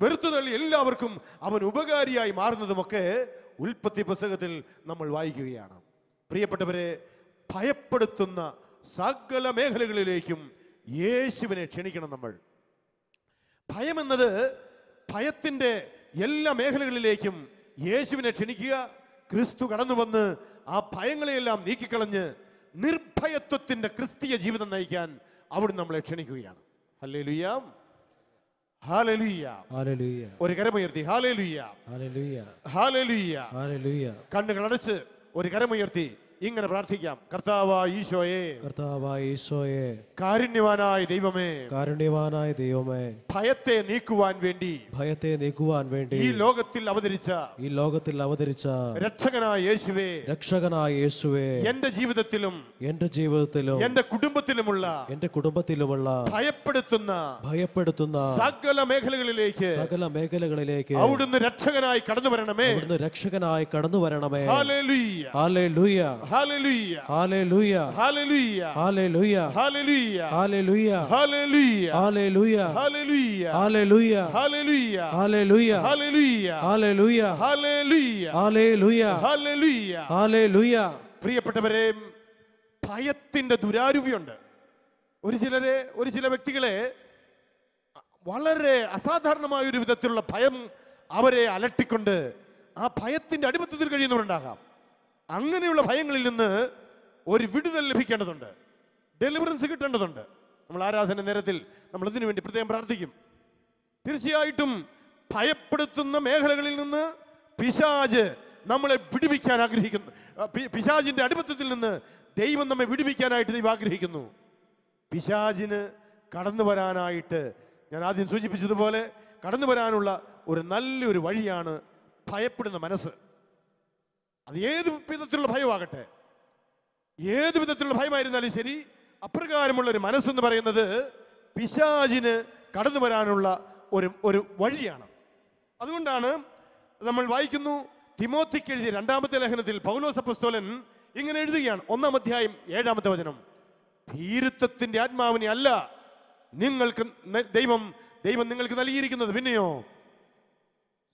വെറുത്തുതള്ളി എല്ലാവർക്കും അവൻ ഉപകാരിയായി മാറുന്നതുമൊക്കെ ഉൽപ്പത്തി പുസ്തകത്തിൽ നമ്മൾ വായിക്കുകയാണ്. പ്രിയപ്പെട്ടവരെ, ഭയപ്പെടുത്തുന്ന സകല മേഖലകളിലേക്കും യേശുവിനെ ക്ഷണിക്കണം നമ്മൾ. ഭയമെന്നത്, ഭയത്തിൻ്റെ എല്ലാ മേഖലകളിലേക്കും യേശുവിനെ ക്ഷണിക്കുക. ക്രിസ്തു കടന്നു വന്ന് ആ ഭയങ്ങളെയെല്ലാം നീക്കിക്കളഞ്ഞ് നിർഭയത്വത്തിന്റെ ക്രിസ്തീയ ജീവിതം നയിക്കാൻ അവിടുന്ന് നമ്മളെ ക്ഷണിക്കുകയാണ്. ഹല്ലേലൂയ, ഹല്ലേലൂയ, ഹല്ലേലൂയ. ഒരു കരമുയർത്തി ഹല്ലേലൂയ, ഹല്ലേലൂയ, ഹല്ലേലൂയ, ഹല്ലേലൂയ. കണ്ണുകൾ അടച്ച് ഒരു കരമുയർത്തി ഇങ്ങനെ പ്രാർത്ഥിക്കാം. കർത്താവായ ഈശോയേ, കാരുണ്യവാനായ ദൈവമേ, ഭയത്തെ നീക്കുവാൻ വേണ്ടി ഈ ലോകത്തിൽ അവതരിച്ച രക്ഷകനായ യേശുവേ, എന്റെ ജീവിതത്തിലും എന്റെ കുടുംബത്തിലുമുള്ള ഭയപ്പെടുത്തുന്ന സകല മേഖലകളിലേക്ക് അവിടുന്ന് രക്ഷകനായി കടന്നു വരണമേ. Hallelujah, hallelujah, Hallelujah. Hallelujah. Hallelujah. Hallelujah. Hallelujah. Hallelujah. Hallelujah. Hallelujah. Hallelujah. Hallelujah. Hallelujah. Hallelujah. Hallelujah. Hallelujah. Hallelujah. Hallelujah. Hallelujah. പ്രിയപ്പെട്ടവരെ, ഭയത്തിന്റെ ദുരാരൂപിയുണ്ട്. ഒരു ചില വ്യക്തികളെ വളരെ അസാധാരണമായ ഒരു വിധത്തിലുള്ള ഭയം അവരെ അലട്ടിക്കൊണ്ട് ആ ഭയത്തിന്റെ അടിമത്തത്തിൽ കഴിയുന്നവരുണ്ടാകാം. അങ്ങനെയുള്ള ഭയങ്ങളിൽ നിന്ന് ഒരു വിടുതൽ ലഭിക്കേണ്ടതുണ്ട്, ഡെലിവറൻസ് കിട്ടേണ്ടതുണ്ട്. നമ്മൾ ആരാധന നേരത്തിൽ നമ്മൾ ഇതിനു വേണ്ടി പ്രത്യേകം പ്രാർത്ഥിക്കും. തീർച്ചയായിട്ടും ഭയപ്പെടുത്തുന്ന മേഖലകളിൽ നിന്ന് പിശാച് നമ്മളെ വിടുവിക്കാൻ ആഗ്രഹിക്കുന്നു. പിശാചിന്റെ അടിമത്തത്തിൽ നിന്ന് ദൈവം നമ്മെ വിടുവിക്കാനായിട്ട് ദൈവം ആഗ്രഹിക്കുന്നു. പിശാചിന് കടന്നു വരാനായിട്ട് ഞാൻ ആദ്യം സൂചിപ്പിച്ചതുപോലെ കടന്നു വരാനുള്ള ഒരു നല്ലൊരു വഴിയാണ് ഭയപ്പെടുന്ന മനസ്സ്. അത് ഏത് വിധത്തിലുള്ള ഭയമാകട്ടെ, ഏത് വിധത്തിലുള്ള ഭയമായിരുന്നാലും ശരി, അപ്രകാരമുള്ള ഒരു മനസ്സെന്ന് പറയുന്നത് പിശാചിന് കടന്നു വരാനുള്ള ഒരു വഴിയാണ്. അതുകൊണ്ടാണ് നമ്മൾ വായിക്കുന്നു, തിമോത്തിക്ക് എഴുതിയ 2-ാമത്തെ ലേഖനത്തിൽ പൗലോസ് അപ്പോസ്തലൻ ഇങ്ങനെ എഴുതുകയാണ്. 1-ാം അധ്യായം 7-ാമത്തെ വചനം, ഭീരുത്വത്തിന്റെ ആത്മാവിനെ അല്ല നിങ്ങൾക്ക് ദൈവം നിങ്ങൾക്ക് നൽകിയിരിക്കുന്നത്, പിന്നെയോ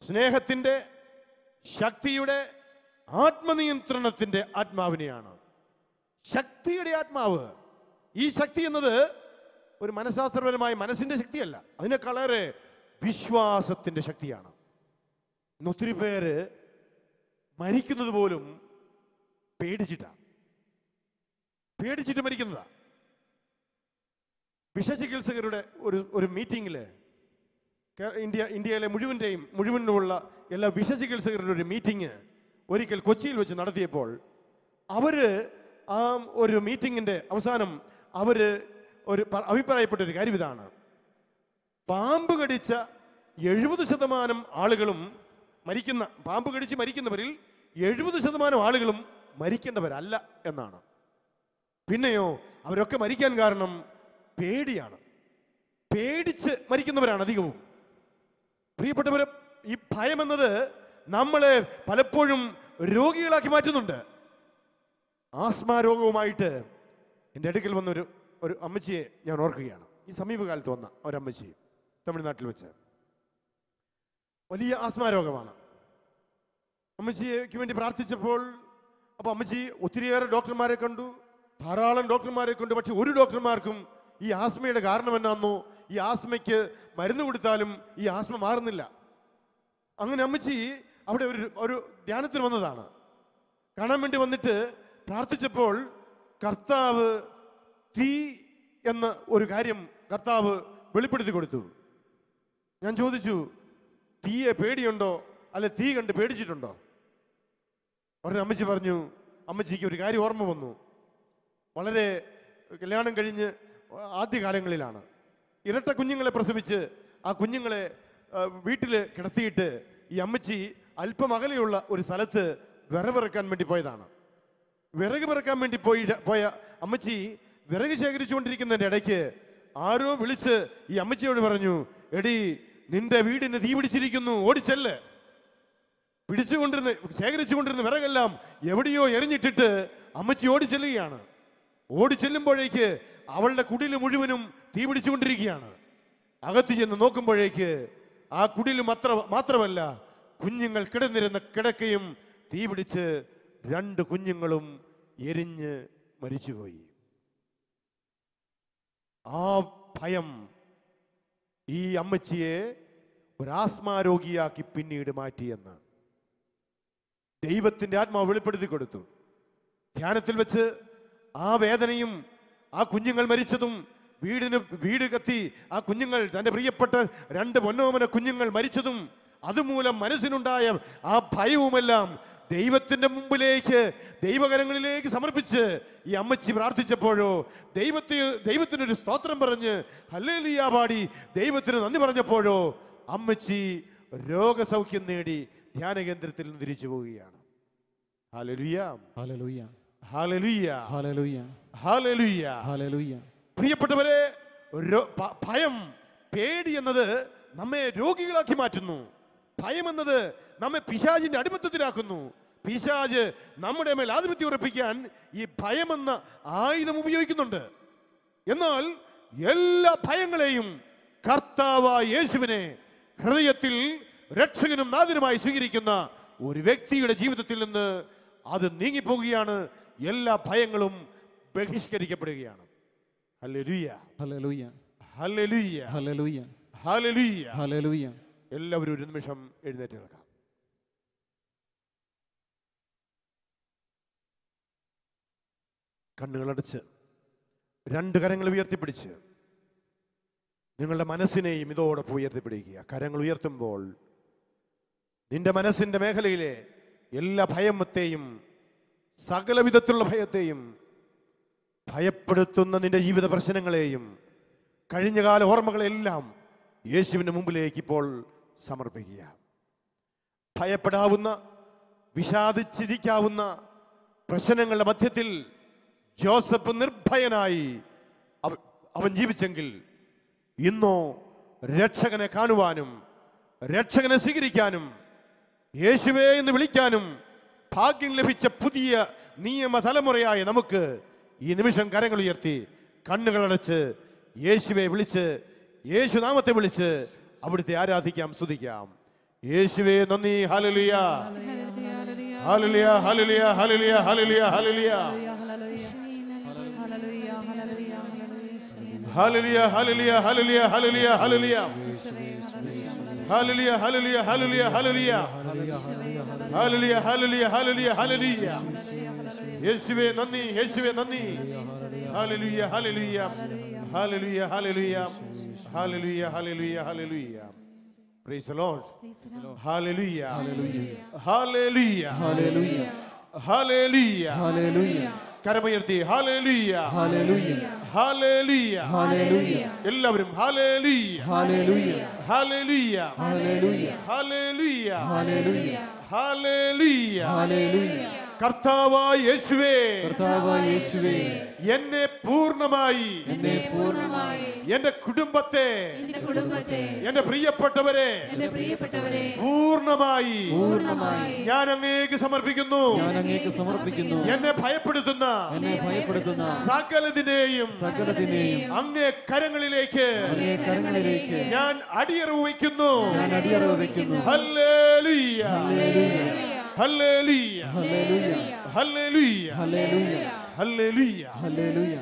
സ്നേഹത്തിന്റെ, ശക്തിയുടെ, ആത്മനിയന്ത്രണത്തിന്റെ ആത്മാവിനെയാണ്. ശക്തിയുടെ ആത്മാവ്. ഈ ശക്തി എന്നത് ഒരു മനഃശാസ്ത്രപരമായ മനസ്സിന്റെ ശക്തിയല്ല, അതിനേക്കാളേറെ വിശ്വാസത്തിന്റെ ശക്തിയാണ്. ഇന്ന് ഒത്തിരി പേര് മരിക്കുന്നത് പോലും പേടിച്ചിട്ട് മരിക്കുന്നതാ. വിഷചികിത്സകരുടെ ഒരു മീറ്റിംഗില് ഇന്ത്യയിലെ മുഴുവനുള്ള എല്ലാ വിഷചികിത്സകരുടെ ഒരു മീറ്റിംഗ് ഒരിക്കൽ കൊച്ചിയിൽ വെച്ച് നടത്തിയപ്പോൾ അവര് ആ ഒരു മീറ്റിംഗിന്റെ അവസാനം അവര് അഭിപ്രായപ്പെട്ട ഒരു കാര്യം ഇതാണ്: പാമ്പ് കടിച്ച 70% ആളുകളും പാമ്പ് കടിച്ച് മരിക്കുന്നവരിൽ 70% ആളുകളും മരിക്കേണ്ടവരല്ല എന്നാണ്. പിന്നെയോ അവരൊക്കെ മരിക്കാൻ കാരണം പേടിയാണ്. പേടിച്ച് മരിക്കുന്നവരാണ് അധികവും. പ്രിയപ്പെട്ടവരെ, ഈ ഭയം എന്നത് നമ്മളെ പലപ്പോഴും രോഗികളാക്കി മാറ്റുന്നുണ്ട്. ആസ്മ രോഗവുമായിട്ട് എൻ്റെ അടുക്കൽ വന്ന ഒരു അമ്മച്ചിയെ ഞാൻ ഓർക്കുകയാണ്. ഈ സമീപകാലത്ത് വന്ന ഒരമ്മച്ചി, തമിഴ്നാട്ടിൽ വെച്ച് വലിയ ആസ്മ രോഗമാണ്. അമ്മച്ചിക്ക് വേണ്ടി പ്രാർത്ഥിച്ചപ്പോൾ അപ്പോൾ അമ്മച്ചി ഒത്തിരിയേറെ ഡോക്ടർമാരെ കണ്ടു, ധാരാളം ഡോക്ടർമാരെ കണ്ടു. പക്ഷെ ഒരു ഡോക്ടർമാർക്കും ഈ ആസ്മയുടെ കാരണം എന്നാന്നോ, ഈ ആസ്മയ്ക്ക് മരുന്ന് കൊടുത്താലും ഈ ആസ്മ മാറുന്നില്ല. അങ്ങനെ അമ്മച്ചി അവിടെ ഒരു ധ്യാനത്തിന് വന്നതാണ്. കാണാൻ വേണ്ടി വന്നിട്ട് പ്രാർത്ഥിച്ചപ്പോൾ കർത്താവ് തീ എന്ന ഒരു കാര്യം കർത്താവ് വെളിപ്പെടുത്തി കൊടുത്തു. ഞാൻ ചോദിച്ചു, തീയെ പേടിയുണ്ടോ, അല്ലെ തീ കണ്ട് പേടിച്ചിട്ടുണ്ടോ? അവരുടെ അമ്മച്ചി പറഞ്ഞു, അമ്മച്ചിക്ക് ഒരു കാര്യം ഓർമ്മ വന്നു. വളരെ കല്യാണം കഴിഞ്ഞ് ആദ്യകാലങ്ങളിലാണ് ഇരട്ട കുഞ്ഞുങ്ങളെ പ്രസവിച്ച് ആ കുഞ്ഞുങ്ങളെ വീട്ടിൽ കിടത്തിയിട്ട് ഈ അമ്മച്ചി അല്പം അകലെയുള്ള ഒരു സ്ഥലത്ത് വിറവിറക്കാൻ വേണ്ടി പോയതാണ്. വിറക് പിറക്കാൻ വേണ്ടി പോയ അമ്മച്ചി വിറക് ശേഖരിച്ചുകൊണ്ടിരിക്കുന്നതിൻ്റെ ഇടയ്ക്ക് ആരോ വിളിച്ച് ഈ അമ്മച്ചിയോട് പറഞ്ഞു, എടി നിന്റെ വീടിന് തീ പിടിച്ചിരിക്കുന്നു, ഓടിച്ചെല്ല്. ശേഖരിച്ചുകൊണ്ടിരുന്ന വിറകെല്ലാം എവിടെയോ എറിഞ്ഞിട്ടിട്ട് അമ്മച്ചി ഓടിച്ചെല്ലുകയാണ്. ഓടിച്ചെല്ലുമ്പോഴേക്ക് അവളുടെ കുടില് മുഴുവനും തീ പിടിച്ചുകൊണ്ടിരിക്കുകയാണ്. അകത്ത് ചെന്ന് നോക്കുമ്പോഴേക്ക് ആ കുടില് മാത്രമല്ല, കുഞ്ഞുങ്ങൾ കിടന്നിരുന്ന കിടക്കയും തീ പിടിച്ച് 2 കുഞ്ഞുങ്ങളും എരിഞ്ഞ് മരിച്ചുപോയി. ആ ഭയം ഈ അമ്മച്ചിയെ ഒരു ആസ്മാരോഗിയാക്കി പിന്നീട് മാറ്റിയെന്ന് ദൈവത്തിന്റെ ആത്മാവ് വെളിപ്പെടുത്തി കൊടുത്തു. ധ്യാനത്തിൽ വെച്ച് ആ വേദനയും ആ കുഞ്ഞുങ്ങൾ മരിച്ചതും വീട് കത്തി ആ കുഞ്ഞുങ്ങൾ, തൻ്റെ പ്രിയപ്പെട്ട 2 പൊന്നോമന കുഞ്ഞുങ്ങൾ മരിച്ചതും അതുമൂലം മനസ്സിനുണ്ടായ ആ ഭയവുമെല്ലാം ദൈവത്തിന്റെ ദൈവകരങ്ങളിലേക്ക് സമർപ്പിച്ച് ഈ അമ്മച്ചി പ്രാർത്ഥിച്ചപ്പോഴോ ദൈവത്തിനൊരു സ്തോത്രം പറഞ്ഞ് ഹല്ലേലൂയ പാടി ദൈവത്തിന് നന്ദി പറഞ്ഞപ്പോഴോ അമ്മച്ചി രോഗസൗഖ്യം നേടി ധ്യാന കേന്ദ്രത്തിൽ നിന്ന് തിരിച്ചു പോവുകയാണ്. ഹല്ലേലൂയ, ഹല്ലേലൂയ, ഹല്ലേലൂയ, ഹല്ലേലൂയ, ഹല്ലേലൂയ, ഹല്ലേലൂയ. പ്രിയപ്പെട്ടവരെ, ഭയം, പേടി എന്നത് നമ്മെ രോഗികളാക്കി മാറ്റുന്നു. ഭയം എന്നത് നമ്മെ പിശാചിന്റെ അടിമത്തത്തിലാക്കുന്നു. പിശാച് നമ്മുടെ മേൽ ആധിപത്യം ഉറപ്പിക്കാൻ ഈ ഭയമെന്ന ആയുധം ഉപയോഗിക്കുന്നുണ്ട്. എന്നാൽ എല്ലാ ഭയങ്ങളെയും കർത്താവായ യേശുവിനെ ഹൃദയത്തിൽ രക്ഷകനും നാഥനുമായി സ്വീകരിക്കുന്ന ഒരു വ്യക്തിയുടെ ജീവിതത്തിൽ നിന്ന് അത് നീങ്ങിപ്പോകുകയാണ്. എല്ലാ ഭയങ്ങളും ബഹിഷ്കരിക്കപ്പെടുകയാണ്. ഹല്ലേലൂയ, ഹല്ലേലൂയ, ഹല്ലേലൂയ, ഹല്ലേലൂയ, ഹല്ലേലൂയ. ഹല്ലേലൂയ. എല്ലാവരും ഒരു നിമിഷം എഴുന്നേറ്റ് നിൽക്കാം. കണ്ണുകളടച്ച് രണ്ട് കരങ്ങൾ ഉയർത്തിപ്പിടിച്ച് നിങ്ങളുടെ മനസ്സിനെയും ഇതോടൊപ്പം ഉയർത്തിപ്പിടിക്കുക. കരങ്ങൾ ഉയർത്തുമ്പോൾ നിന്റെ മനസ്സിന്റെ മേഖലയിലെ എല്ലാ ഭയത്തെയും, സകല വിധത്തിലുള്ള ഭയത്തെയും, ഭയപ്പെടുത്തുന്ന നിന്റെ ജീവിത പ്രശ്നങ്ങളെയും കഴിഞ്ഞകാല ഓർമ്മകളെല്ലാം യേശുവിൻ്റെ മുമ്പിലേക്ക് ഇപ്പോൾ സമർപ്പിക്കുക. ഭയപ്പെടാവുന്ന, വിഷാദിച്ചിരിക്കാവുന്ന പ്രശ്നങ്ങളുടെ മധ്യത്തിൽ ജോസഫ് നിർഭയനായി അവൻ ജീവിച്ചെങ്കിൽ ഇന്നോ രക്ഷകനെ കാണുവാനും രക്ഷകനെ സ്വീകരിക്കാനും യേശുവേ എന്ന് വിളിക്കാനും ഭാഗ്യം ലഭിച്ച പുതിയ നിയമതലമുറയായ നമുക്ക് ഈ നിമിഷം കരങ്ങൾ ഉയർത്തി കണ്ണുകളടച്ച് യേശുവെ വിളിച്ച്, യേശുനാമത്തെ വിളിച്ച് അവിടുത്തെ ആരാധിക്കാം, സ്തുതിക്കാം. യേശുവേ നന്ദി. ഹല്ലേലൂയ, ഹല്ലേലൂയ, ഹല്ലേലൂയ, ഹല്ലേലൂയ, ഹല്ലേലൂയ, ഹല്ലേലൂയ, ഹല്ലേലൂയ, ഹല്ലേലൂയ, ഹല്ലേലൂയ, ഹല്ലേലൂയ, ഹല്ലേലൂയ, ഹല്ലേലൂയ, ഹല്ലേലൂയ, ഹല്ലേലൂയ, ഹല്ലേലൂയ, ഹല്ലേലൂയ, ഹല്ലേലൂയ, ഹല്ലേലൂയ, ഹല്ലേലൂയ. യേശുവേ നന്ദി, യേശുവേ നന്ദി. ഹല്ലേലൂയ, ഹല്ലേലൂയ, ഹല്ലേലൂയ, ഹല്ലേലൂയ, ഹല്ലേലൂയ, ഹല്ലേലൂയ, ഹല്ലേലൂയ. Praise the Lord. Hallelujah. Hallelujah. Hallelujah. Hallelujah. Hallelujah. കരമുയർത്തി ഹല്ലേലൂയ, Hallelujah. ഹല്ലേലൂയ, Hallelujah. എല്ലാവരും ഹല്ലേലൂയ, Hallelujah. ഹല്ലേലൂയ, Hallelujah. ഹല്ലേലൂയ, Hallelujah. ഹല്ലേലൂയ. Hallelujah. കർത്താവായ യേശുവേ, കർത്താവായ യേശുവേ, എന്നെ പൂർണ്ണമായി, എന്റെ കുടുംബത്തെ, എന്റെ പ്രിയപ്പെട്ടവരെ പൂർണ്ണമായി ഞാൻ അങ്ങേക്ക് സമർപ്പിക്കുന്നു. എന്നെ ഭയപ്പെടുത്തുന്ന സകലതിനെയും അങ്ങേ കരങ്ങളിലേക്ക് ഞാൻ അടിയറവ് വയ്ക്കുന്നു. ഹല്ലേലൂയ, ഹല്ലേലൂയ, ഹല്ലേലൂയ, ഹല്ലേലൂയ, ഹല്ലേലൂയ, ഹല്ലേലൂയ.